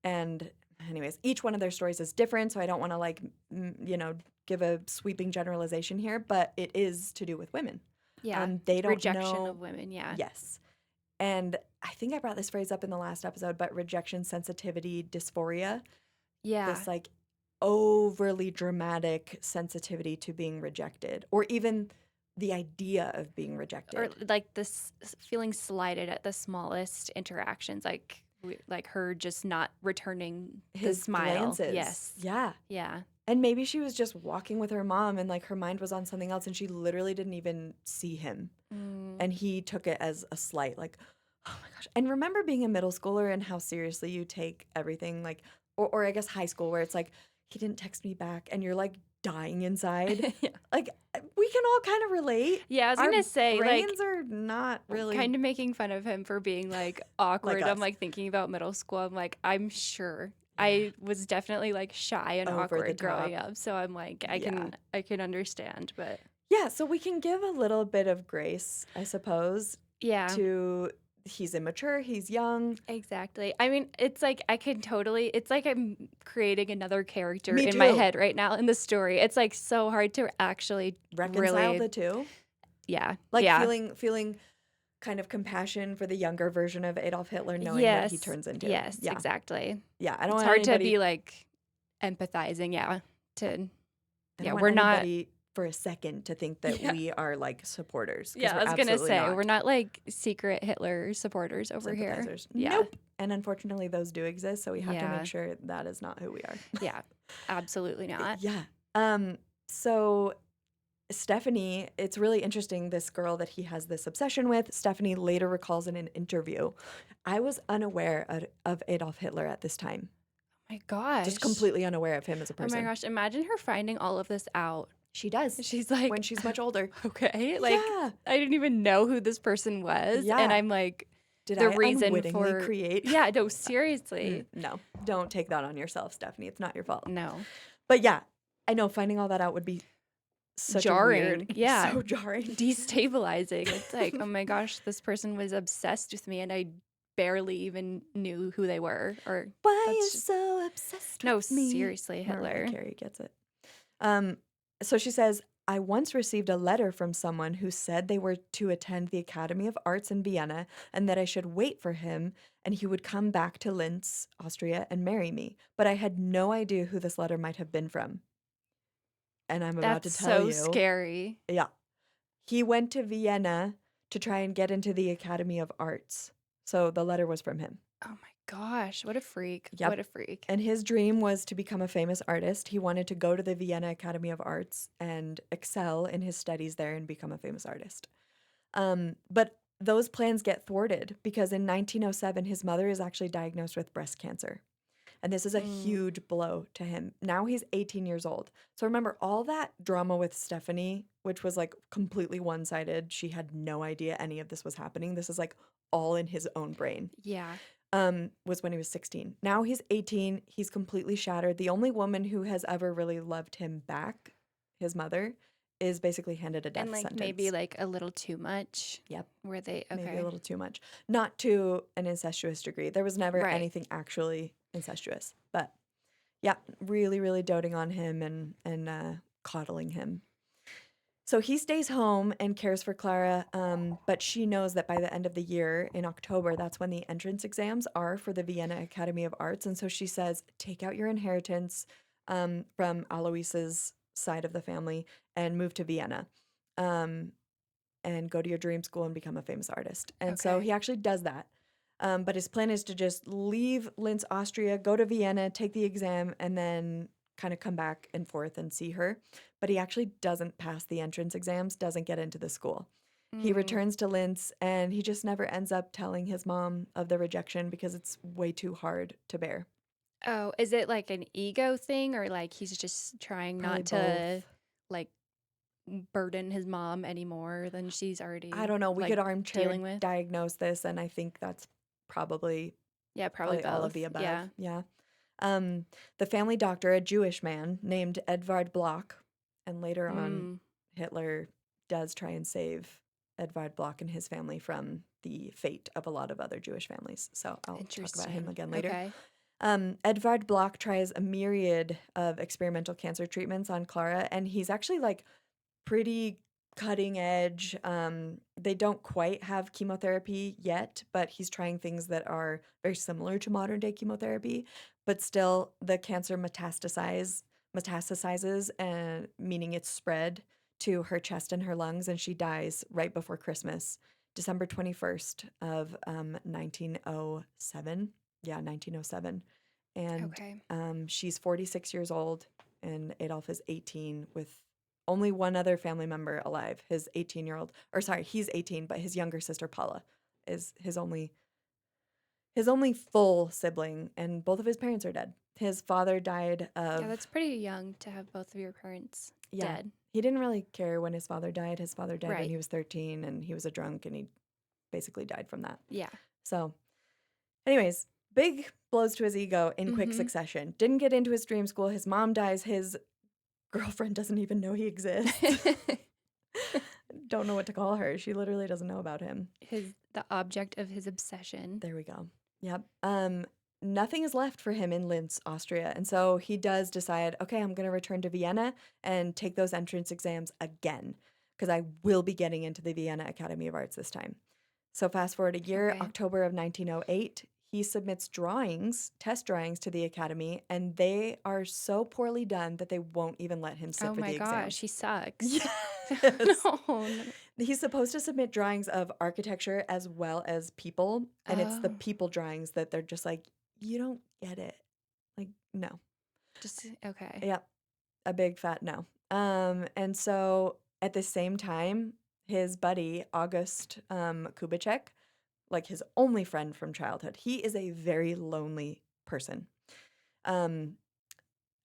And anyways, each one of their stories is different, so I don't want to like give a sweeping generalization here, but it is to do with women. Yeah. They don't Rejection know. of women. Yeah. Yes. And I think I brought this phrase up in the last episode, but rejection sensitivity dysphoria, Yeah. this like overly dramatic sensitivity to being rejected or even the idea of being Or rejected. like this feeling slighted at the smallest interactions, like like her just not returning the His smile. glances. Yes. Yeah. Yeah. And maybe she was just walking with her mom and like her mind was on something else and she literally didn't even see him. And he took it as a slight, like, oh my gosh. And remember being a middle schooler and how seriously you take everything, like, or I guess high school, where it's like, he didn't text me back, and you're like dying inside. Yeah. Like, we can all kind of relate. Yeah, I was Our gonna say, like, brains are not really kind of making fun of him for being like awkward. us. I'm like thinking about middle school. I'm like, I'm sure I was definitely like shy and Over the awkward growing top. up. So I'm like, I can understand, but Yeah, so we can give a little bit of grace, I suppose, yeah. to he's immature, he's young. Exactly. I mean, it's like I can totally, it's like I'm creating another character Me in my too. head right now in the story. It's like so hard to actually Reconcile really, the two. yeah. Like yeah. feeling kind of compassion for the younger version of Adolf Hitler, knowing what he turns into. Yes, Yeah. exactly. Yeah, I don't It's want hard to anybody, be like empathizing, yeah. To, I don't yeah, want we're not, anybody for a second to think that Yeah. we are like supporters. 'Cause yeah, we're I was gonna absolutely say, not. we're not like secret Hitler supporters over here. Sympathizers. Yeah. Nope. And unfortunately, those do exist, so we have to Yeah. make sure that is not who we are. Yeah, absolutely not. Yeah. So Stephanie, it's really interesting, this girl that he has this obsession with. Stephanie later recalls in an interview, I was unaware of Adolf Hitler at this time. My gosh. Just completely unaware of him as a Oh person. my gosh, imagine her finding all of this out. She does. She's like, When she's much older. okay, like Yeah. I didn't even know who this person was, Yeah. and I'm like, Did the I reason unwittingly for create? yeah, no, seriously, No, don't take that on yourself, Stephanie. It's not your fault. no, But yeah, I know finding all that out would be such jarring, a weird, yeah, so jarring. destabilizing. It's like, oh my gosh, this person was obsessed with me, and I barely even knew who they were. Or Why that's you just- so obsessed no, with me? seriously, Mariah Hitler. Carey gets it. So she says, I once received a letter from someone who said they were to attend the Academy of Arts in Vienna and that I should wait for him and he would come back to Linz, Austria, and marry me. But I had no idea who this letter might have been from. And I'm about That's to tell so you. scary. Yeah. He went to Vienna to try and get into the Academy of Arts. So the letter was from him. Oh my gosh, what a freak! Yep. What a freak! And his dream was to become a famous artist. He wanted to go to the Vienna Academy of Arts and excel in his studies there and become a famous artist. But those plans get thwarted because in 1907, his mother is actually diagnosed with breast cancer. And this is a huge blow to him. Now he's 18 years old. So remember all that drama with Stephanie, which was like completely one-sided. She had no idea any of this was happening. This is like all in his own brain. Yeah. Was when he was 16. Now he's 18. He's completely shattered. The only woman who has ever really loved him back, his mother, is basically handed a death And like sentence. maybe like a little too much. Yep. Were they okay? Maybe a little too much. Not to an incestuous degree. There was never Right. anything actually incestuous. But yeah, really, really doting on him and coddling him. So he stays home and cares for Clara, but she knows that by the end of the year, in October, that's when the entrance exams are for the Vienna Academy of Arts. And so she says, take out your inheritance from Alois's side of the family and move to Vienna and go to your dream school and become a famous artist. And so Okay. he actually does that. But his plan is to just leave Linz, Austria, go to Vienna, take the exam, and then kind of come back and forth and see her. But he actually doesn't pass the entrance exams, doesn't get into the school. He returns to Linz and he just never ends up telling his mom of the rejection because it's way too hard to bear. Oh, is it like an ego thing or like he's just trying Probably not to like burden his mom any more than she's already I don't know. We like, could armchair dealing with? diagnose this, and I think that's probably Yeah, probably all of both. the above. Yeah. Yeah. The family doctor, a Jewish man named Edvard Bloch, and later on, Hitler does try and save Edvard Bloch and his family from the fate of a lot of other Jewish families. So I'll talk about him again later. Okay. Edvard Bloch tries a myriad of experimental cancer treatments on Clara, and he's actually like pretty cutting edge. They don't quite have chemotherapy yet, but he's trying things that are very similar to modern day chemotherapy, but still the cancer metastasizes, and meaning it's spread to her chest and her lungs, and she dies right before Christmas, December 21st of 1907. Yeah, 1907. And Okay. she's 46 years old, and Adolf is 18 with only one other family member alive. His 18-year-old, or sorry, he's 18, but his younger sister Paula is his only full sibling, and both of his parents are dead. His father died of Yeah, that's pretty young to have both of your parents dead. He didn't really care when his father died. His father died when Right. he was 13, and he was a drunk, and he basically died from that. Yeah. So, anyways, big blows to his ego in quick succession. Didn't get into his dream school. His mom dies. His girlfriend doesn't even know he exists. Don't know what to call her. She literally doesn't know about him. The object of his obsession. There we go. Yep. Nothing is left for him in Linz, Austria. And so he does decide, okay, I'm going to return to Vienna and take those entrance exams again, because I will be getting into the Vienna Academy of Arts this time. So fast forward a year, Okay. October of 1908, he submits test drawings to the academy, and they are so poorly done that they won't even let him sit Oh for my the gosh, exams. he sucks. Yes. No. He's supposed to submit drawings of architecture as well as people, and it's the Oh. people drawings that they're just like, you don't get it. Like, no. Just okay. Yep. A big fat no. And so at the same time, his buddy, August Kubitschek, like his only friend from childhood, he is a very lonely person.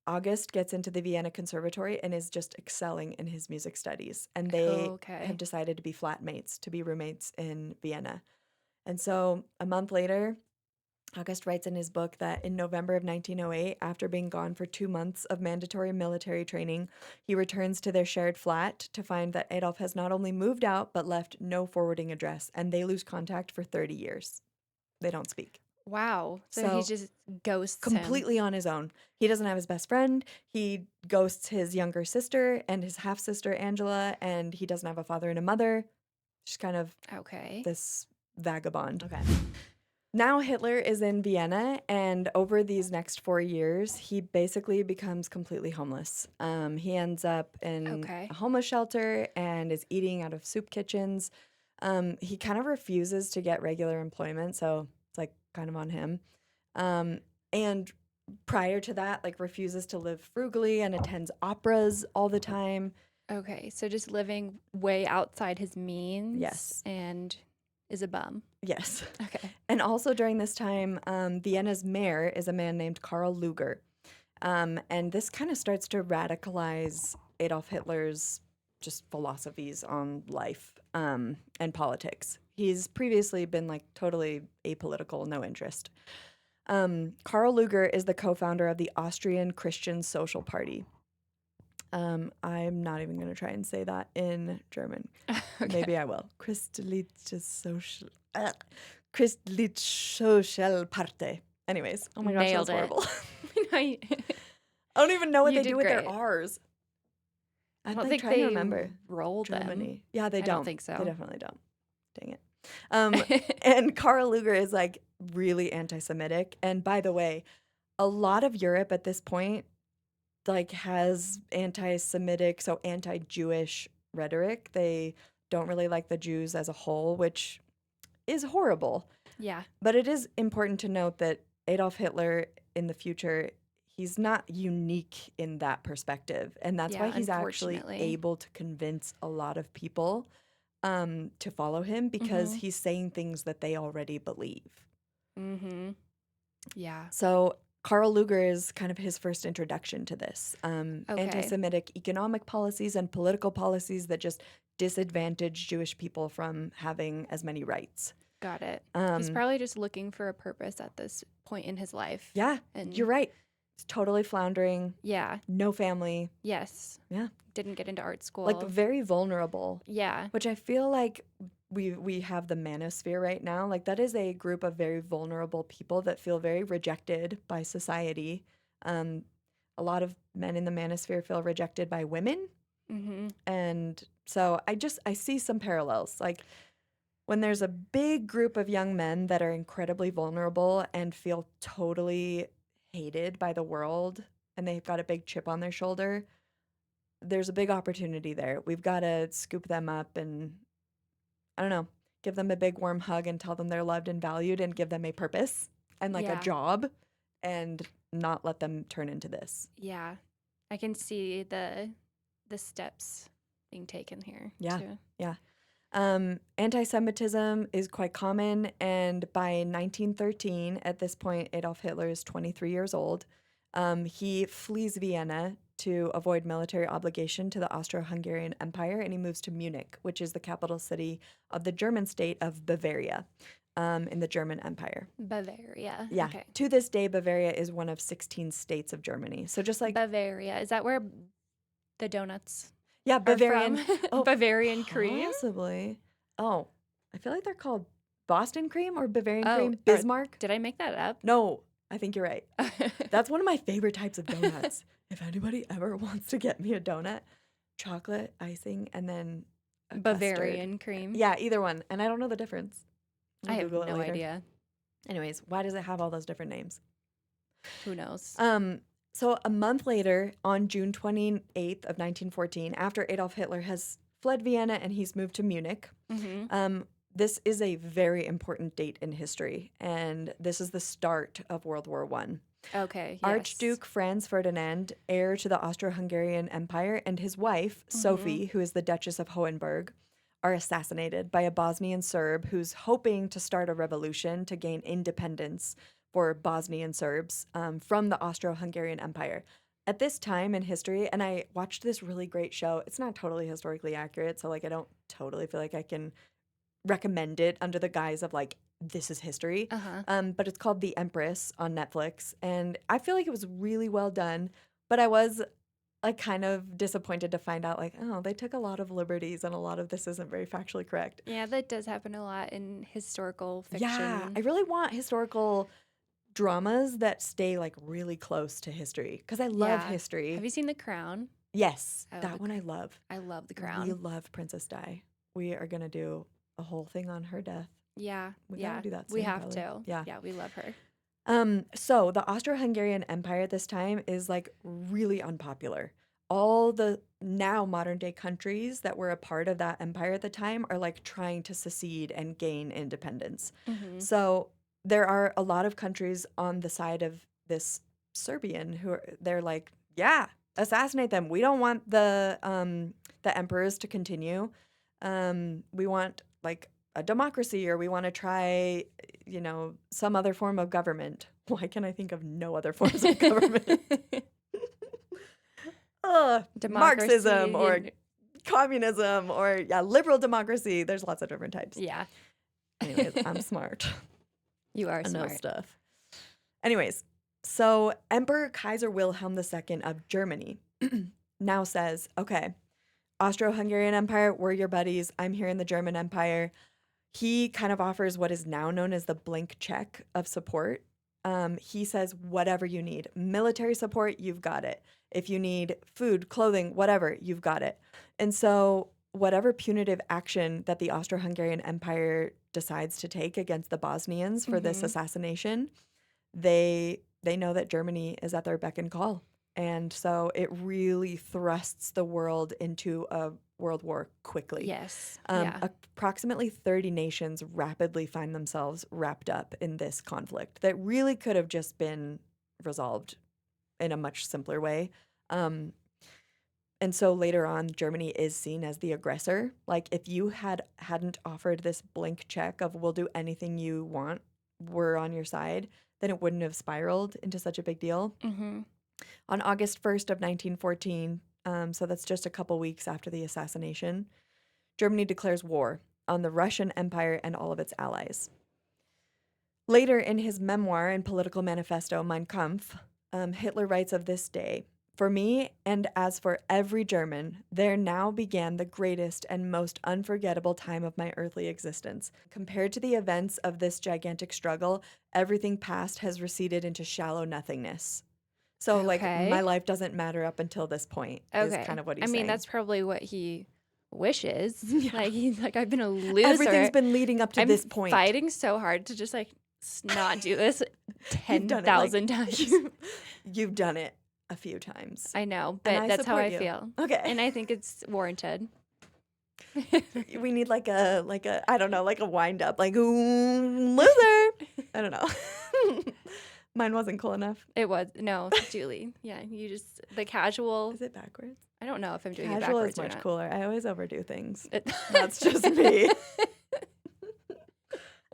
August gets into the Vienna Conservatory and is just excelling in his music studies. And they have decided to be flatmates, to be roommates in Vienna. And so a month later, August writes in his book that in November of 1908, after being gone for 2 months of mandatory military training, he returns to their shared flat to find that Adolf has not only moved out, but left no forwarding address, and they lose contact for 30 years. They don't speak. Wow. So he just ghosts completely on his own. He doesn't have his best friend. He ghosts his younger sister and his half-sister Angela, and he doesn't have a father and a mother. Just kind of this vagabond. Okay. Now Hitler is in Vienna, and over these next 4 years, he basically becomes completely homeless. He ends up in a homeless shelter and is eating out of soup kitchens. He kind of refuses to get regular employment, so it's like kind of on him. And prior to that, like refuses to live frugally and attends operas all the time. Okay, so just living way outside his means. Yes. And is a bum. Yes. Okay. And also during this time, Vienna's mayor is a man named Karl Lueger. And this kind of starts to radicalize Adolf Hitler's just philosophies on life and politics. He's previously been like totally apolitical, no interest. Karl Lueger is the co-founder of the Austrian Christian Social Party. I'm not even going to try and say that in German. Okay. Maybe I will. Christliche Social Party. Anyways, oh my gosh, Nailed that's horrible. I don't even know what they do with great. their R's. I don't think they remember roll Germany. them. Yeah, they I don't. don't think so. They definitely don't. Dang it. And Karl Lueger is like really anti-Semitic. And by the way, a lot of Europe at this point like has anti-Semitic, so anti-Jewish rhetoric. They don't really like the Jews as a whole, which is horrible. Yeah. But it is important to note that Adolf Hitler in the future, he's not unique in that perspective. And that's why he's actually able to convince a lot of people to follow him, because he's saying things that they already believe. Mm-hmm. Yeah. So Karl Lueger is kind of his first introduction to this. Anti-Semitic economic policies and political policies that just disadvantage Jewish people from having as many rights. Got it. He's Um, probably just looking for a purpose at this point in his life. yeah, And you're right. He's totally floundering, yeah, no family. yes. Yeah. Didn't get into art school. Like very vulnerable, Yeah. which I feel like we have the manosphere right now. Like that is a group of very vulnerable people that feel very rejected by society. Um, a lot of men in the manosphere feel rejected by women. Mm-hmm. And so I see some parallels. Like when there's a big group of young men that are incredibly vulnerable and feel totally hated by the world and they've got a big chip on their shoulder, there's a big opportunity there. We've got to scoop them up and, I don't know, give them a big warm hug and tell them they're loved and valued and give them a purpose and like a Yeah. job and not let them turn into this. Yeah. I can see the steps being taken here. Yeah. Too. Yeah. Anti-Semitism is quite common, and by 1913, at this point, Adolf Hitler is 23 years old. He flees Vienna to avoid military obligation to the Austro-Hungarian Empire, and he moves to Munich, which is the capital city of the German state of Bavaria, in the German Empire. Bavaria. Yeah. Okay. To this day, Bavaria is one of 16 states of Germany. So just like, Bavaria. Is that where the donuts yeah, are Bavarian. from? Oh, Bavarian cream? possibly. Oh, I feel like they're called Boston cream or Bavarian Oh, cream. or- Bismarck. Did I make that up? No, I think you're right. That's one of my favorite types of donuts. If anybody ever wants to get me a donut, chocolate icing and then a Bavarian custard. cream. Yeah, either one. And I don't know the difference. I I'll have Google it no later. idea. Anyways, why does it have all those different names? Who knows? So a month later, on June 28th of 1914, after Adolf Hitler has fled Vienna and he's moved to Munich, Mm-hmm. this is a very important date in history, and this is the start of World War I. Okay. Yes. Archduke Franz Ferdinand, heir to the Austro-Hungarian Empire, and his wife, Sophie, who is the Duchess of Hohenberg, are assassinated by a Bosnian Serb who's hoping to start a revolution to gain independence for Bosnian Serbs from the Austro-Hungarian Empire. At this time in history, and I watched this really great show. It's not totally historically accurate, so like I don't totally feel like I can recommend it under the guise of like this is history. But it's called The Empress on Netflix, and I feel like it was really well done. But I was like kind of disappointed to find out like, oh, they took a lot of liberties and a lot of this isn't very factually correct. Yeah, that does happen a lot in historical fiction. Yeah, I really want historical dramas that stay like really close to history because I love Yeah. history. Have you seen The Crown? Yes, Oh, that The one I love. I love The We Crown. love Princess Di. We are gonna do a whole thing on her death. Yeah. We yeah. gotta do that We soon, have probably. to. Yeah. Yeah, we love her. So the Austro-Hungarian Empire at this time is like really unpopular. All the now modern day countries that were a part of that empire at the time are like trying to secede and gain independence. Mm-hmm. So there are a lot of countries on the side of this Serbian they're like, yeah, assassinate them. We don't want the emperors to continue. We want like a democracy, or we want to try, some other form of government. Why can I think of no other forms of government? Marxism or and- communism or liberal democracy. There's lots of different types. Yeah, Anyways, I'm smart. you are I know smart. stuff. Anyways, so Emperor Kaiser Wilhelm II of Germany now says, okay, Austro-Hungarian Empire, we're your buddies. I'm here in the German Empire. He kind of offers what is now known as the blank check of support. He says, whatever you need. Military support, you've got it. If you need food, clothing, whatever, you've got it. And so whatever punitive action that the Austro-Hungarian Empire decides to take against the Bosnians for this assassination, they know that Germany is at their beck and call. And so it really thrusts the world into a world war quickly. Yes. Yeah. Approximately 30 nations rapidly find themselves wrapped up in this conflict that really could have just been resolved in a much simpler way. And so later on, Germany is seen as the aggressor. Like if you hadn't offered this blank check of we'll do anything you want, we're on your side, then it wouldn't have spiraled into such a big deal. Mm-hmm. On August 1st of 1914, so that's just a couple weeks after the assassination, Germany declares war. on the Russian Empire and all of its allies. Later in his memoir and political manifesto, Mein Kampf, Hitler writes of this day, "For me, and as for every German, there now began the greatest and most unforgettable time of my earthly existence. Compared to the events of this gigantic struggle, everything past has receded into shallow nothingness." So, like, my Okay. life doesn't matter up until this point, is kind Okay. of what I he's mean, saying. that's probably what he wishes. Yeah. Like he's like, I've been a Everything's loser. been leading up to I'm this point. fighting so hard to just like not do this You've done it, like, 10,000 times. you've done it a few times. I know, And but I that's how support I you. feel. Okay. And I think it's warranted. We need like a I don't know, like a wind up, like, "Ooh, loser." I don't know. Mine wasn't cool enough. It was no, Julie. Yeah, you just the casual. Is it backwards? I don't know if I'm doing it Casual backwards is or much not. cooler. I always overdo things. It- That's just me.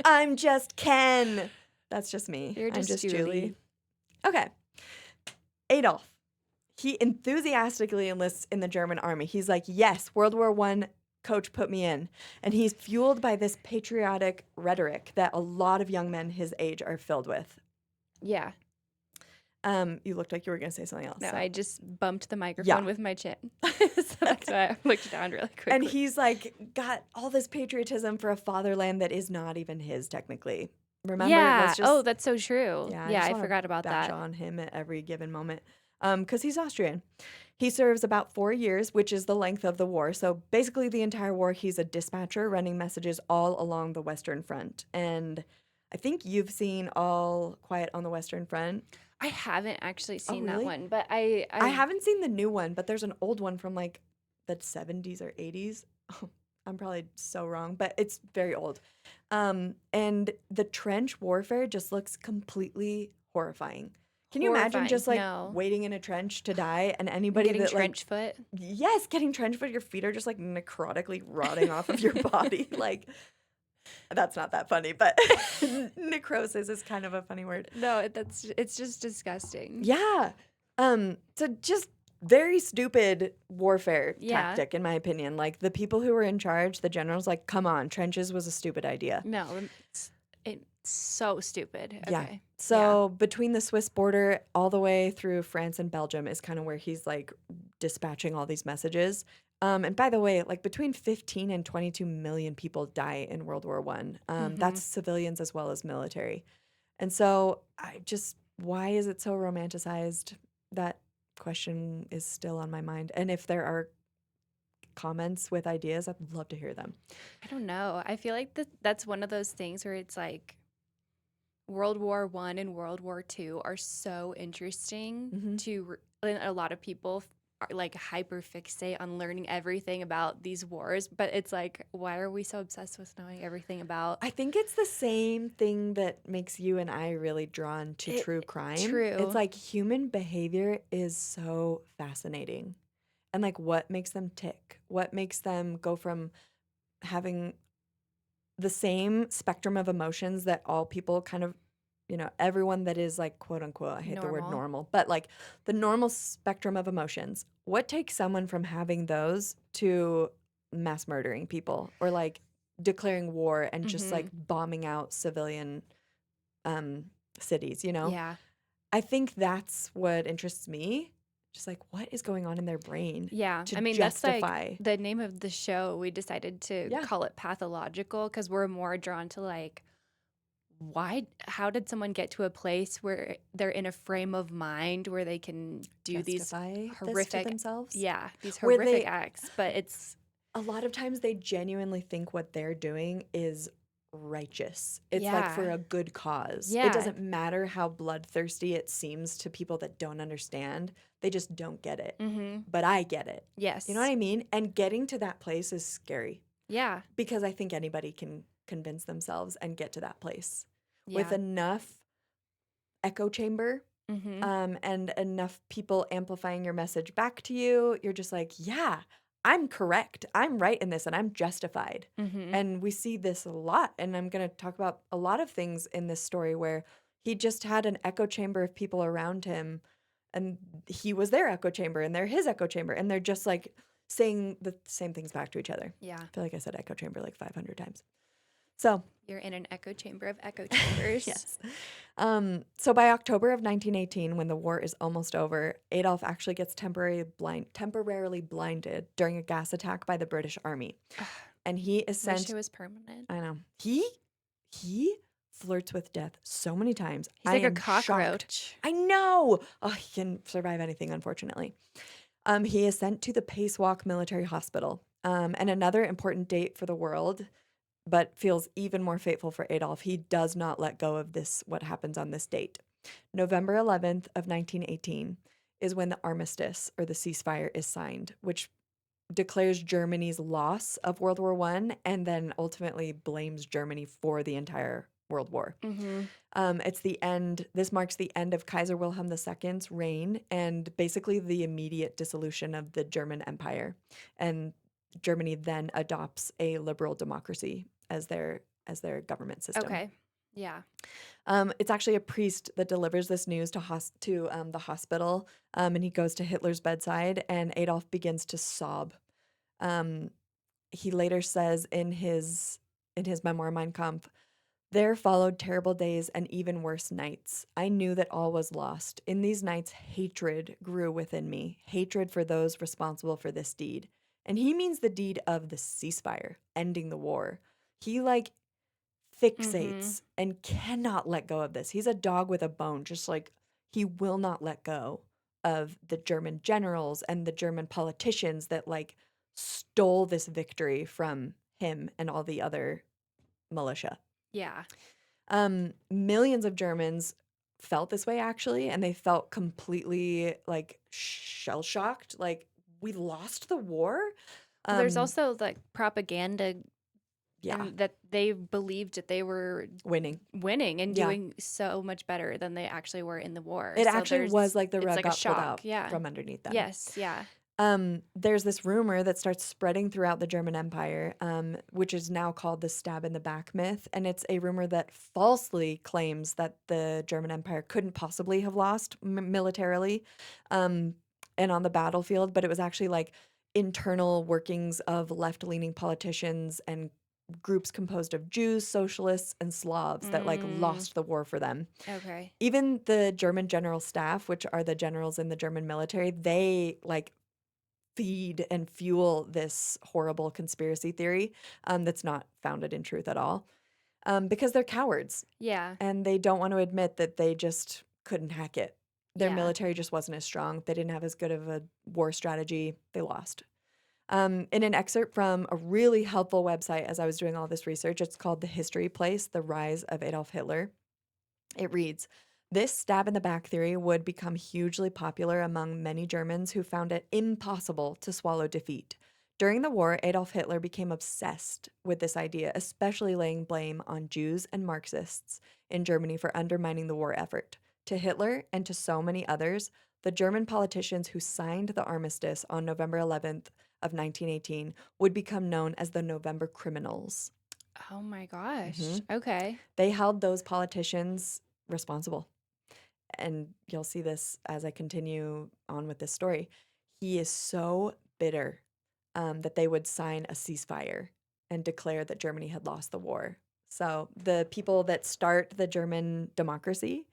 I'm just Ken. That's just me. You're I'm just just Julie. Julie. Okay. Adolf. He enthusiastically enlists in the German army. He's like, yes, World War I, coach put me in. And he's fueled by this patriotic rhetoric that a lot of young men his age are filled with. Yeah. You looked like you were going to say something else. No, so. I just bumped the microphone with my chin. So that's why I looked down really quickly. And he's like got all this patriotism for a fatherland that is not even his technically. Remember? yeah. Let's just, Oh, that's so true. yeah, Yeah, just I wanna forgot about bash that. on him at every given moment. Because he's Austrian. He serves about 4 years, which is the length of the war. So basically the entire war, he's a dispatcher running messages all along the Western Front. And I think you've seen All Quiet on the Western Front. I haven't actually seen really? that one, but I I haven't seen the new one, but there's an old one from like the 70s or 80s. I'm probably so wrong, but it's very old. And the trench warfare just looks completely horrifying. Can you imagine just like no. waiting in a trench to die and And anybody getting that trench foot. like yes, getting trench foot, your feet are just like necrotically rotting off of your body. Like that's not that funny, but necrosis is kind of a funny word. No, it's just disgusting. Yeah. So just very stupid warfare Yeah. tactic, in my opinion. Like the people who were in charge, the generals, like, come on, trenches was a stupid idea. No, it's so stupid. Yeah. Okay. So between the Swiss border all the way through France and Belgium is kind of where he's like dispatching all these messages. And by the way, like between 15 and 22 million people die in World War I. That's civilians as well as military. And so why is it so romanticized? That question is still on my mind. And if there are comments with ideas, I'd love to hear them. I don't know. I feel like that's one of those things where it's like World War I and World War II are so interesting and a lot of people are like hyper fixate on learning everything about these wars, but it's like, why are we so obsessed with knowing everything about? I think it's the same thing that makes you and I really drawn to true crime. True. It's like human behavior is so fascinating. And like what makes them tick? What makes them go from having the same spectrum of emotions that all people kind of, everyone that is like quote unquote, I hate the word normal, but like the normal spectrum of emotions. What takes someone from having those to mass murdering people or like declaring war and just like bombing out civilian cities, Yeah. I think that's what interests me. Just like what is going on in their brain? Yeah. To I mean, justify. that's like the name of the show. We decided to Yeah. call it pathological because we're more drawn to like, how did someone get to a place where they're in a frame of mind where they can do justify these this horrific to themselves. Yeah, these Where horrific they- acts, but it's A lot of times they genuinely think what they're doing is righteous. It's like for Yeah. a good cause. Yeah. It doesn't matter how bloodthirsty it seems to people that don't understand. They just don't get it. But I get it. yes. You know what I mean? And getting to that place is scary Yeah. because I think anybody can convince themselves and get to that place with Yeah. enough echo chamber and enough people amplifying your message back to you. You're just like, yeah, I'm correct. I'm right in this and I'm justified. And we see this a lot. And I'm going to talk about a lot of things in this story where he just had an echo chamber of people around him and he was their echo chamber and they're his echo chamber. And they're just like saying the same things back to each other. Yeah. I feel like I said echo chamber like 500 times. So You're in an echo chamber of echo chambers. yes. So by October of 1918, when the war is almost over, Adolf actually gets temporarily blinded during a gas attack by the British Army. And he is Wish sent. it was permanent. I know. He flirts with death so many times. He's I like a am shocked. cockroach. I know. Oh, he can survive anything, unfortunately. He is sent to the Pace Walk Military Hospital. And another important date for the world, but feels even more fateful for Adolf. He does not let go of this, what happens on this date. November 11th of 1918 is when the armistice or the ceasefire is signed, which declares Germany's loss of World War I and then ultimately blames Germany for the entire World War. It's the end. This marks the end of Kaiser Wilhelm II's reign and basically the immediate dissolution of the German Empire. And Germany then adopts a liberal democracy as their government system. Okay. Yeah. It's actually a priest that delivers this news to the hospital, and he goes to Hitler's bedside, and Adolf begins to sob. He later says in his memoir Mein Kampf, "There followed terrible days and even worse nights. I knew that all was lost. In these nights, hatred grew within me, hatred for those responsible for this deed." And he means the deed of the ceasefire, ending the war. He fixates and cannot let go of this. He's a dog with a bone, just like he will not let go of the German generals and the German politicians that stole this victory from him and all the other militia. Yeah. Millions of Germans felt this way actually, and they felt completely shell shocked. Like, we lost the war. Well, there's also propaganda. Yeah. And that they believed that they were winning and Yeah. doing so much better than they actually were in the war. It So actually was like the it's rug like a got pulled shock. out from underneath them. Yes. Yeah. There's this rumor that starts spreading throughout the German Empire, which is now called the stab in the back myth. And it's a rumor that falsely claims that the German Empire couldn't possibly have lost militarily and on the battlefield, but it was actually internal workings of left-leaning politicians and groups composed of Jews, socialists, and Slavs that lost the war for them. Okay. Even the German general staff, which are the generals in the German military, they feed and fuel this horrible conspiracy theory that's not founded in truth at all, because they're cowards. Yeah. And they don't want to admit that they just couldn't hack it. Their Yeah. military just wasn't as strong. They didn't have as good of a war strategy. They lost. In an excerpt from a really helpful website as I was doing all this research, it's called The History Place, The Rise of Adolf Hitler. It reads, "This stab in the back theory would become hugely popular among many Germans who found it impossible to swallow defeat. During the war, Adolf Hitler became obsessed with this idea, especially laying blame on Jews and Marxists in Germany for undermining the war effort. To Hitler and to so many others, the German politicians who signed the armistice on November 11th of 1918 would become known as the November criminals." Oh my gosh. Mhm. Okay. They held those politicians responsible. And you'll see this as I continue on with this story. He is so bitter that they would sign a ceasefire and declare that Germany had lost the war. So the people that start the German democracy,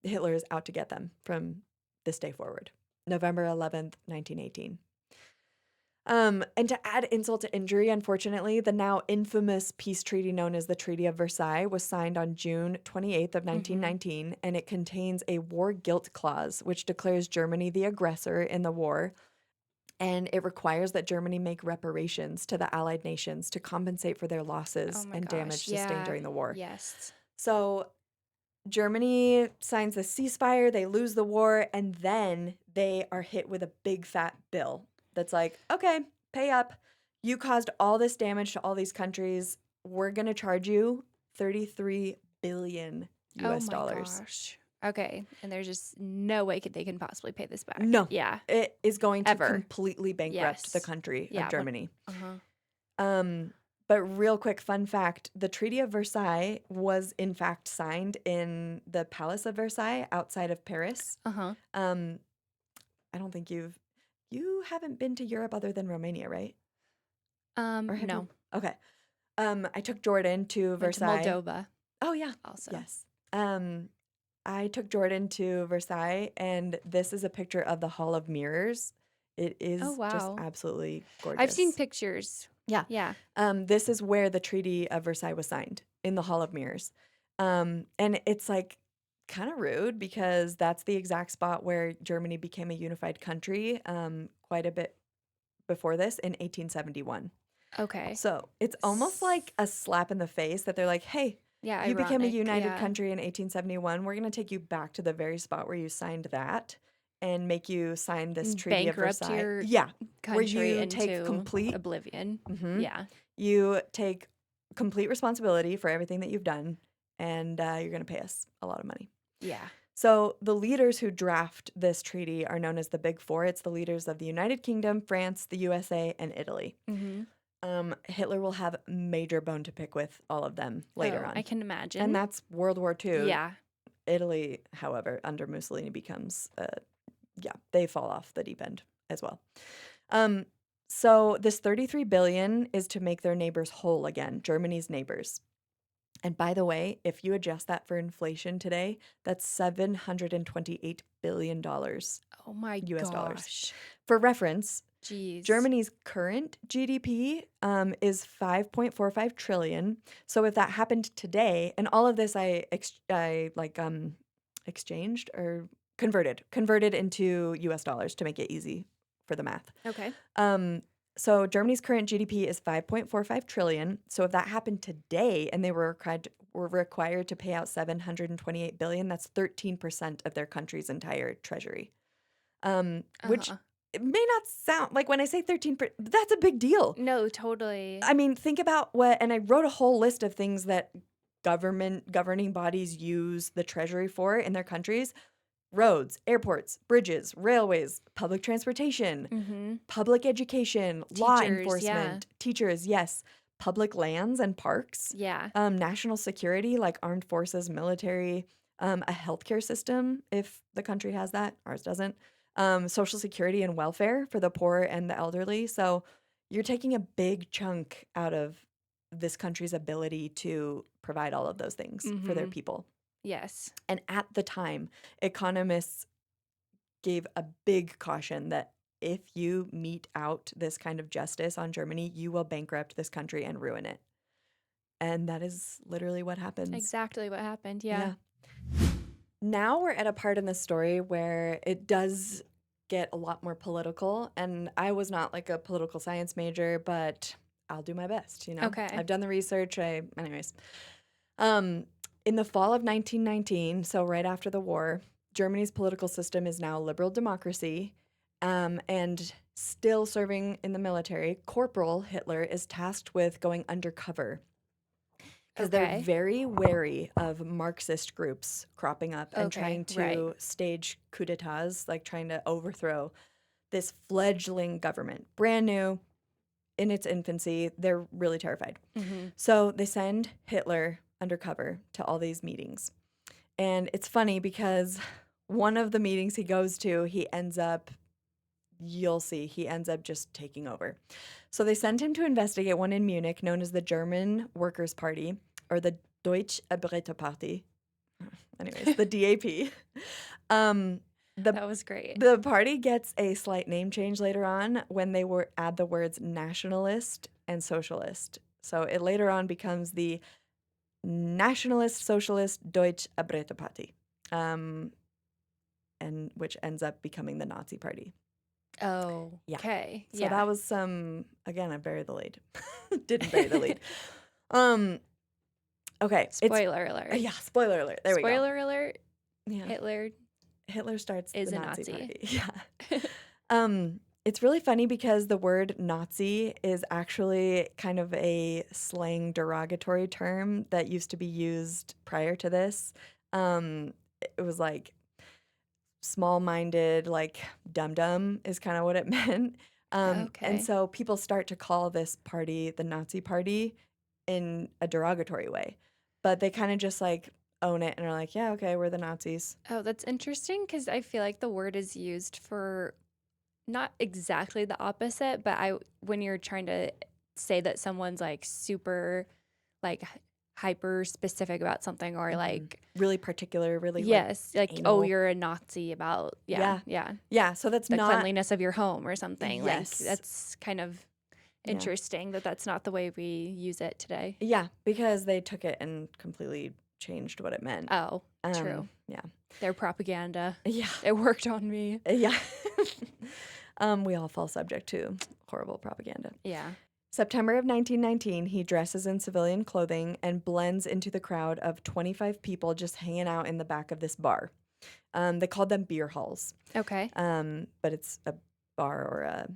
Hitler is out to get them from this day forward. November 11th, 1918. And to add insult to injury, unfortunately, the now infamous peace treaty known as the Treaty of Versailles was signed on June 28th of 1919, and it contains a war guilt clause, which declares Germany the aggressor in the war, and it requires that Germany make reparations to the Allied nations to compensate for their losses Oh my and gosh. damage sustained Yeah. during the war. Yes. So Germany signs the ceasefire, they lose the war, and then they are hit with a big fat bill that's like, okay, pay up. You caused all this damage to all these countries. We're going to charge you $33 billion US dollars. Gosh. Okay. And there's just no way they can possibly pay this back. No. Yeah. It is going to Ever. completely bankrupt the Yes. country Yeah, of Germany. Uh-huh. But real quick fun fact, the Treaty of Versailles was in fact signed in the Palace of Versailles outside of Paris. Uh-huh. I don't think you haven't been to Europe other than Romania, right? Or have No. you? Okay. I took Jordan to Went to Versailles. Moldova Oh yeah. also. Yes. I took Jordan to Versailles, and this is a picture of the Hall of Mirrors. It Oh, is just wow. absolutely I've seen gorgeous. pictures. Yeah. Yeah. This is where the Treaty of Versailles was signed, in the Hall of Mirrors. And it's like kind of rude because that's the exact spot where Germany became a unified country quite a bit before this in 1871. Okay. So it's almost like a slap in the face that they're like, hey, Yeah, you became a ironic. united Yeah. country in 1871. We're going to take you back to the very spot where you signed that and make you sign this Treaty of Bankrupt Versailles. your Yeah, where country you take into complete, oblivion. mhm, Yeah. you take complete responsibility for everything that you've done, and you're going to pay us a lot of money. Yeah. So the leaders who draft this treaty are known as the Big Four. It's the leaders of the United Kingdom, France, the USA, and Italy. Mm-hmm. Hitler will have major bone to pick with all of them later Oh, on. I can And imagine. that's World War II. Yeah. Italy, however, under Mussolini becomes, they fall off the deep end as well. So this 33 billion is to make their neighbors whole again, Germany's neighbors. And by the way, if you adjust that for inflation today, that's $728 billion Oh my US dollars. gosh. For reference, Jeez. Germany's current GDP is 5.45 trillion. So if that happened today, and all of this I exchanged or converted into US dollars to make it easy for the math. Okay. So Germany's current GDP is 5.45 trillion. So if that happened today and they were required to pay out 728 billion, that's 13% of their country's entire treasury. Which it may not sound like when I say 13%, that's a big deal. No, totally. I mean, think about and I wrote a whole list of things that governing bodies use the treasury for in their countries: roads, airports, bridges, railways, public transportation, Mm-hmm. public education, law Teachers, enforcement, teachers, yes, public lands and parks, Yeah. national security like armed forces, military, a healthcare system if the country has that, ours doesn't, social security and welfare for the poor and the elderly. So you're taking a big chunk out of this country's ability to provide all of those things for their Mm-hmm. people. Yes. And at the time, economists gave a big caution that if you mete out this kind of justice on Germany, you will bankrupt this country and ruin it. And that is literally what happens. Exactly what happened. Yeah. Now we're at a part in the story where it does get a lot more political. And I was not like a political science major, but I'll do my best, Okay. I've done the research. Anyways. In the fall of 1919, so right after the war, Germany's political system is now liberal democracy, and still serving in the military. Corporal Hitler is tasked with going undercover because they're Okay. very wary of Marxist groups cropping up and Okay, trying to right. stage coups d'etats, like trying to overthrow this fledgling government, brand new, in its infancy. They're really terrified. Mm-hmm. So they send Hitler undercover to all these meetings. And it's funny because one of the meetings he goes to, you'll see, he ends up just taking over. So they send him to investigate one in Munich known as the German Workers' Party, or the Deutsche Arbeiterparty. Anyways, the DAP. That was great. The party gets a slight name change later on when they add the words nationalist and socialist. So it later on becomes the Nationalist Socialist Deutsche Arbeiterparty, and which ends up becoming the Nazi Party. Oh, Yeah. okay. So that was again, I buried the lead. Didn't bury the lead. Okay. Spoiler alert. Yeah, spoiler alert. There we go. Spoiler alert. Yeah. Hitler starts is the a Nazi Nazi. Party. Yeah. It's really funny because the word Nazi is actually kind of a slang derogatory term that used to be used prior to this. It was like small-minded, like dum-dum is kind of what it meant. And Okay. so people start to call this party the Nazi Party in a derogatory way. But they kind of just like own it and are like, yeah, okay, we're the Nazis. Oh, that's interesting because I feel like the word is used for not exactly the opposite, but when you're trying to say that someone's like super like hyper specific about something or like Really particular, really like yes, like oh anal. you're a Nazi about Yeah. yeah Yeah. So that's the not, cleanliness of your home or something like yes. that's kind of Yeah. interesting that that's not the way we use it today. Yeah. Because they took it and completely changed what it meant. Oh, true. Yeah. Their propaganda. Yeah. It worked on me. Yeah. We all fall subject to horrible propaganda. Yeah. September of 1919, he dresses in civilian clothing and blends into the crowd of 25 people just hanging out in the back of this bar. They called them beer halls, Okay. but it's a bar or a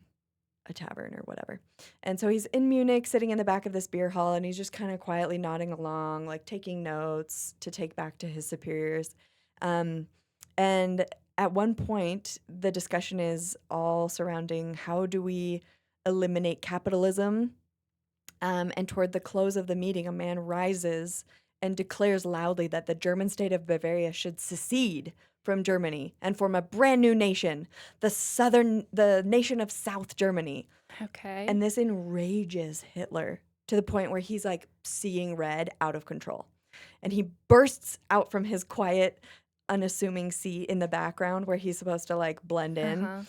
tavern or whatever. And so he's in Munich sitting in the back of this beer hall, and he's just kind of quietly nodding along, like taking notes to take back to his superiors. And at one point, the discussion is all surrounding how do we eliminate capitalism. And toward the close of the meeting, a man rises and declares loudly that the German state of Bavaria should secede from Germany and form a brand new nation, the nation of South Germany. Okay. And this enrages Hitler to the point where he's like seeing red, out of control. And he bursts out from his quiet, unassuming seat in the background where he's supposed to like blend in. Uh-huh.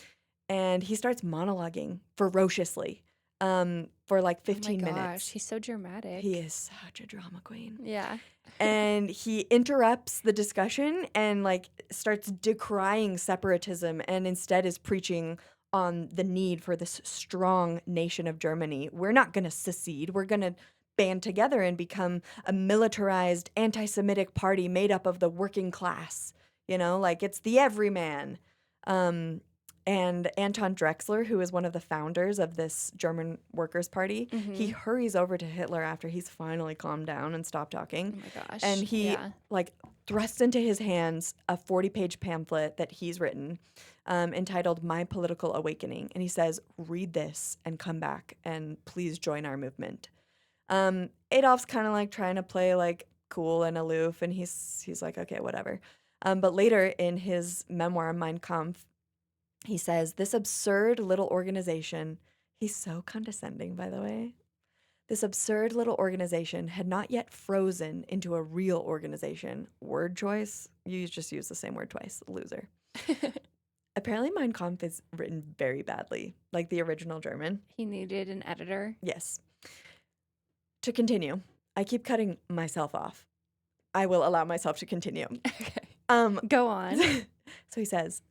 And he starts monologuing ferociously for like Oh my 15 gosh, minutes. he's so dramatic. He is such a drama queen. Yeah. And he interrupts the discussion and like starts decrying separatism and instead is preaching on the need for this strong nation of Germany. We're not going to secede. We're going to band together and become a militarized anti-Semitic party made up of the working class. You know, like it's the everyman. And Anton Drexler, who is one of the founders of this German Workers' Party, he hurries over to Hitler after he's finally calmed down and stopped talking. Oh my gosh. And he like thrusts into his hands a 40-page pamphlet that he's written entitled My Political Awakening. And he says, read this and come back and please join our movement. Adolf's kind of like trying to play like cool and aloof, and he's like, okay, whatever. But later in his memoir, Mein Kampf, he says, this absurd little organization, he's so condescending, by the way. This absurd little organization had not yet frozen into a real organization. Word choice? You just use the same word twice. Loser. Apparently, Mein Kampf is written very badly, like the original German. He needed an editor. Yes. To continue, I keep cutting myself off. I will allow myself to continue. Okay. Go on. So he says,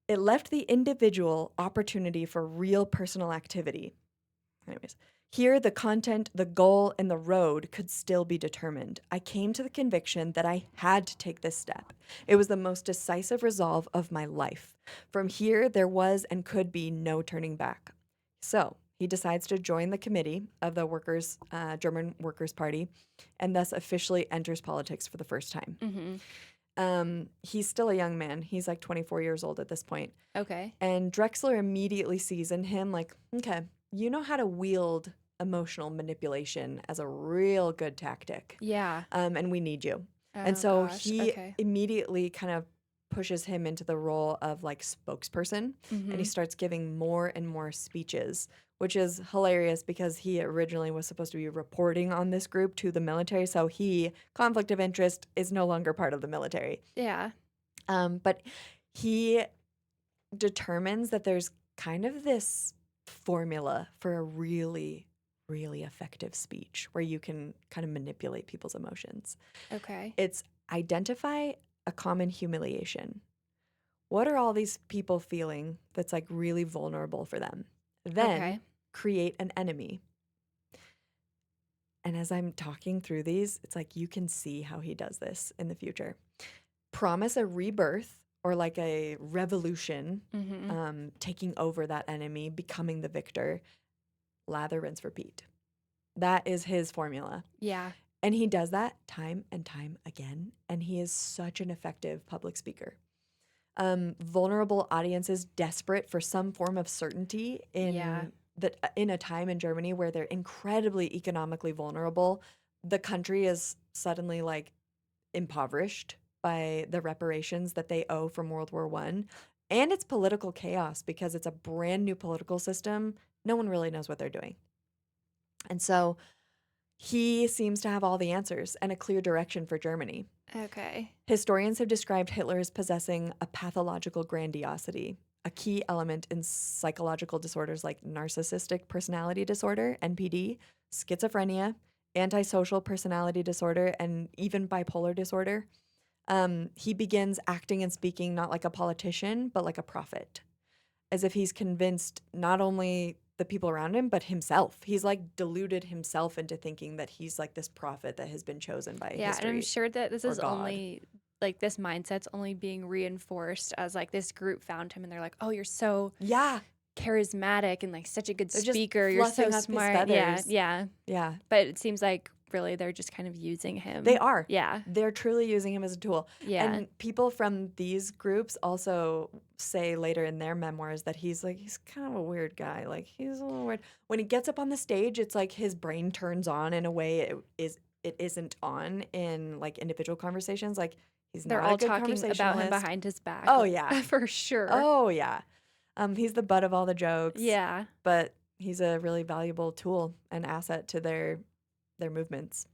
it left the individual opportunity for real personal activity. Anyways, here the content, the goal, and the road could still be determined. I came to the conviction that I had to take this step. It was the most decisive resolve of my life. From here, there was and could be no turning back. So he decides to join the committee of the German Workers' Party, and thus officially enters politics for the first time. He's still a young man. He's like 24 years old at this point. Okay. And Drexler immediately sees in him like, okay, you know how to wield emotional manipulation as a real good tactic. Yeah. And we need you. Oh, and so gosh. he Okay. immediately kind of pushes him into the role of like spokesperson, and he starts giving more and more speeches, which is hilarious because he originally was supposed to be reporting on this group to the military. So conflict of interest, is no longer part of the military. Yeah. But he determines that there's kind of this formula for a really, really effective speech where you can kind of manipulate people's emotions. Okay. It's identify a common humiliation. What are all these people feeling that's like really vulnerable for them? Then create an enemy. And as I'm talking through these, it's like you can see how he does this in the future. Promise a rebirth or like a revolution, taking over that enemy, becoming the victor. Lather, rinse, repeat. That is his formula. Yeah. And he does that time and time again. And he is such an effective public speaker. Vulnerable audiences desperate for some form of certainty in a time in Germany where they're incredibly economically vulnerable. The country is suddenly like impoverished by the reparations that they owe from World War I. And it's political chaos because it's a brand new political system. No one really knows what they're doing. And so he seems to have all the answers and a clear direction for Germany. Okay. Historians have described Hitler as possessing a pathological grandiosity, a key element in psychological disorders like narcissistic personality disorder, NPD, schizophrenia, antisocial personality disorder, and even bipolar disorder. He begins acting and speaking not like a politician, but like a prophet, as if he's convinced not only the people around him, but himself. He's like deluded himself into thinking that he's like this prophet that has been chosen by Yeah, and I'm history sure that this or is God. only like this mindset's only being reinforced as like this group found him and they're like, "Oh, you're so Yeah, charismatic and like such a good they're just speaker. You're so fluffing up his smart." Yeah, feathers. yeah. Yeah, But it seems like really they're just kind of using him. they are. Yeah. They're truly using him as a tool. Yeah. And people from these groups also say later in their memoirs that he's kind of a weird guy. Like he's a little weird. When he gets up on the stage, it's like his brain turns on in a way it isn't on in like individual conversations. Like he's They're not a all good talking about him conversationalist. behind his back. Oh like, yeah. for sure. Oh yeah. He's the butt of all the jokes. Yeah. But he's a really valuable tool and asset to their movements.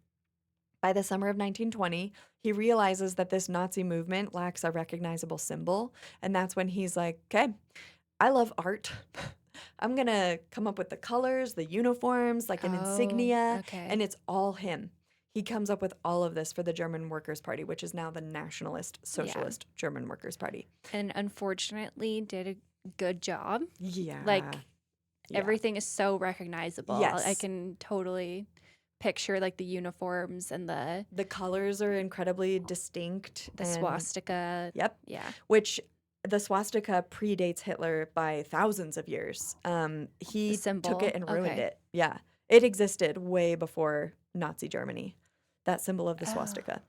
By the summer of 1920, he realizes that this Nazi movement lacks a recognizable symbol, and that's when he's like, "Okay, I love art. I'm going to come up with the colors, the uniforms, like an insignia, Okay. and it's all him." He comes up with all of this for the German Workers' Party, which is now the Nationalist Socialist German Workers' Party. And unfortunately did a good job. Yeah. Like Yeah. everything is so recognizable. I Yes. can totally picture like the uniforms and the colors are incredibly distinct. the and- swastika. Yep. Yeah. Which the swastika predates Hitler by thousands of years. He The symbol. took it and ruined Okay. it. Yeah. It existed way before Nazi Germany, that symbol of the Oh. swastika.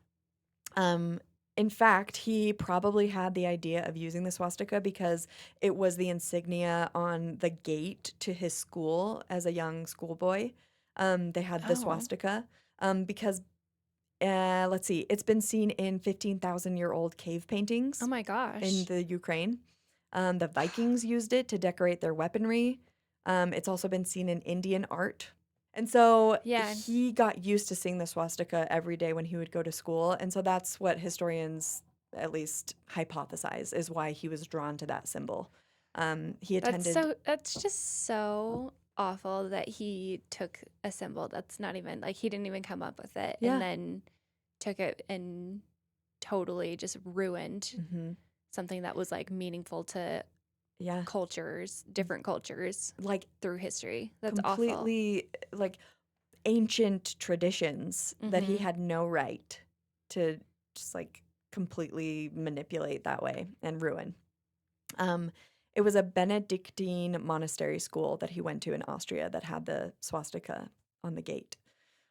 In fact, he probably had the idea of using the swastika because it was the insignia on the gate to his school as a young schoolboy. They had the Oh. swastika because let's see, it's been seen in 15,000-year-old cave paintings Oh my gosh. in the Ukraine. The Vikings used it to decorate their weaponry. It's also been seen in Indian art. And so Yeah. he got used to seeing the swastika every day when he would go to school. And so that's what historians at least hypothesize is why he was drawn to that symbol. He attended. That's just so awful that he took a symbol that's not even like he didn't even come up with it Yeah. and then took it and totally just ruined Mhm. something that was like meaningful to Yeah. cultures, different cultures Like through history. That's awful. completely like ancient traditions that he Mhm. had no right to just like completely manipulate that way and ruin. It was a Benedictine monastery school that he went to in Austria that had the swastika on the gate.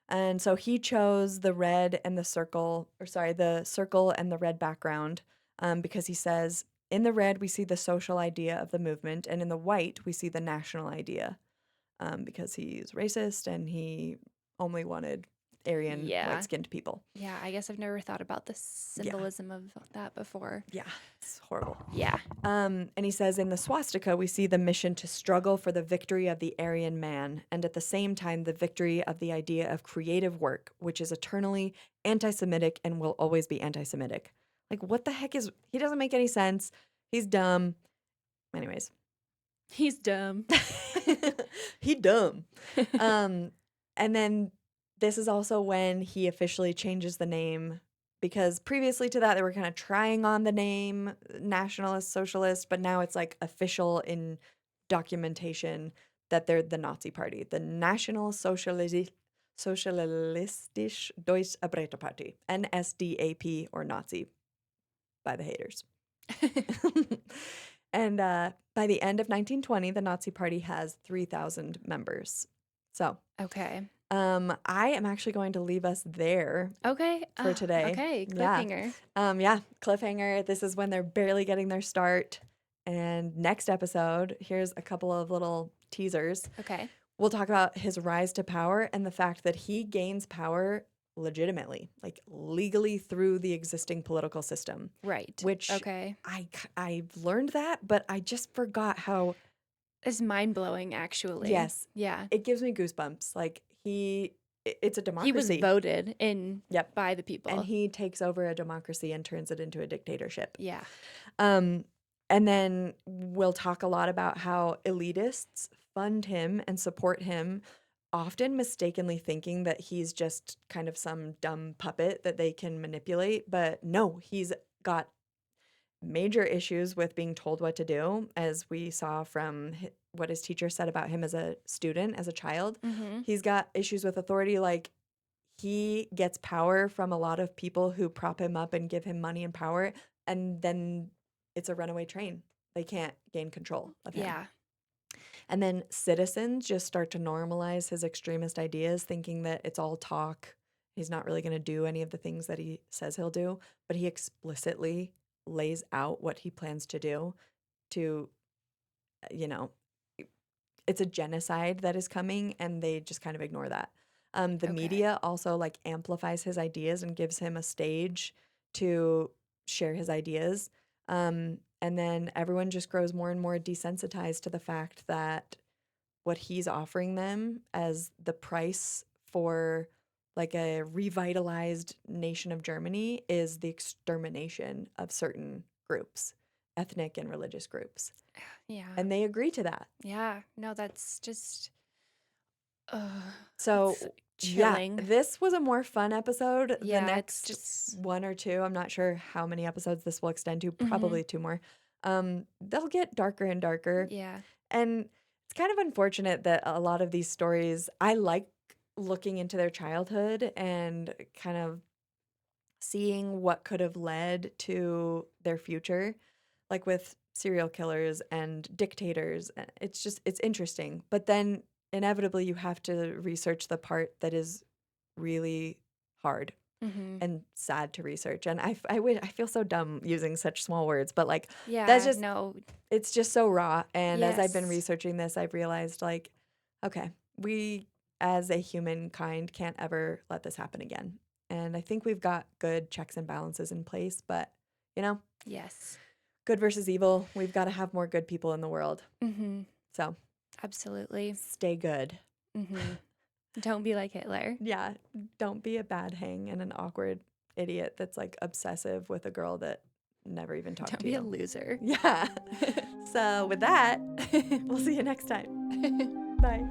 And so he chose the red and the circle, the circle and the red background, because he says, in the red, we see the social idea of the movement, and in the white, we see the national idea, because he's racist and he only wanted Aryan, Yeah. white-skinned people. Yeah, I guess I've never thought about the symbolism of that before. Yeah, it's horrible. Yeah. And he says, in the swastika, we see the mission to struggle for the victory of the Aryan man, and at the same time, the victory of the idea of creative work, which is eternally anti-Semitic and will always be anti-Semitic. Like, what the heck is... He doesn't make any sense. He's dumb. Anyways. He's dumb. He dumb. And then this is also when he officially changes the name, because previously to that, they were kind of trying on the name Nationalist Socialist, but now it's like official in documentation that they're the Nazi Party, the National Sozialistische Deutsche Arbeiterparty, NSDAP, or Nazi by the haters. And by the end of 1920, the Nazi Party has 3,000 members. So Okay. I am actually going to leave us there Okay. for today. Okay. Yeah. Cliffhanger. Cliffhanger. This is when they're barely getting their start. And next episode, here's a couple of little teasers. Okay. We'll talk about his rise to power and the fact that he gains power legitimately, like legally through the existing political system, Right. which Okay. I've learned that, but I just forgot how, It's mind-blowing, actually. yes, Yeah. it gives me goosebumps. Like it's a He was democracy. voted in Yep. by the people. And he takes over a democracy and turns it into a dictatorship. Yeah. And then we'll talk a lot about how elitists fund him and support him, often mistakenly thinking that he's just kind of some dumb puppet that they can manipulate. But no, he's got major issues with being told what to do, as we saw from what his teacher said about him as a student, as a child. Mm-hmm. He's got issues with authority, like he gets power from a lot of people who prop him up and give him money and power, and then it's a runaway train. They can't gain control of him. Yeah. And then citizens just start to normalize his extremist ideas, thinking that it's all talk. He's not really going to do any of the things that he says he'll do, but he explicitly lays out what he plans to do to, you know, it's a genocide that is coming, and they just kind of ignore that. The Okay. media also like amplifies his ideas and gives him a stage to share his ideas. And then everyone just grows more and more desensitized to the fact that what he's offering them as the price for like a revitalized nation of Germany is the extermination of certain groups, ethnic and religious groups. Yeah. And they agree to that. Yeah. No, that's just So, it's yeah, chilling. this was a more fun episode. The Yeah, it's next just one or two, I'm not sure how many episodes this will extend to, Mhm. probably two more. They'll get darker and darker. yeah. And it's kind of unfortunate that a lot of these stories, I like looking into their childhood and kind of seeing what could have led to their future, like with serial killers and dictators. It's just, it's interesting. But then inevitably, you have to research the part that is really hard Mm-hmm. and sad to research. And I feel so dumb using such small words, but like, Yeah. that's just, no. it's just so raw. And as I've been Yes. researching this, I've realized like, okay, we as a humankind can't ever let this happen again. And I think we've got good checks and balances in place, but you know, Yes. good versus evil, we've got to have more good people in the world. Mm-hmm. So Absolutely. stay good. Mm-hmm. Don't be like Hitler. Yeah, don't be a bad hang and an awkward idiot that's like obsessive with a girl that never even talked Don't to be you. a loser. Yeah. So with that, we'll see you next time. Bye.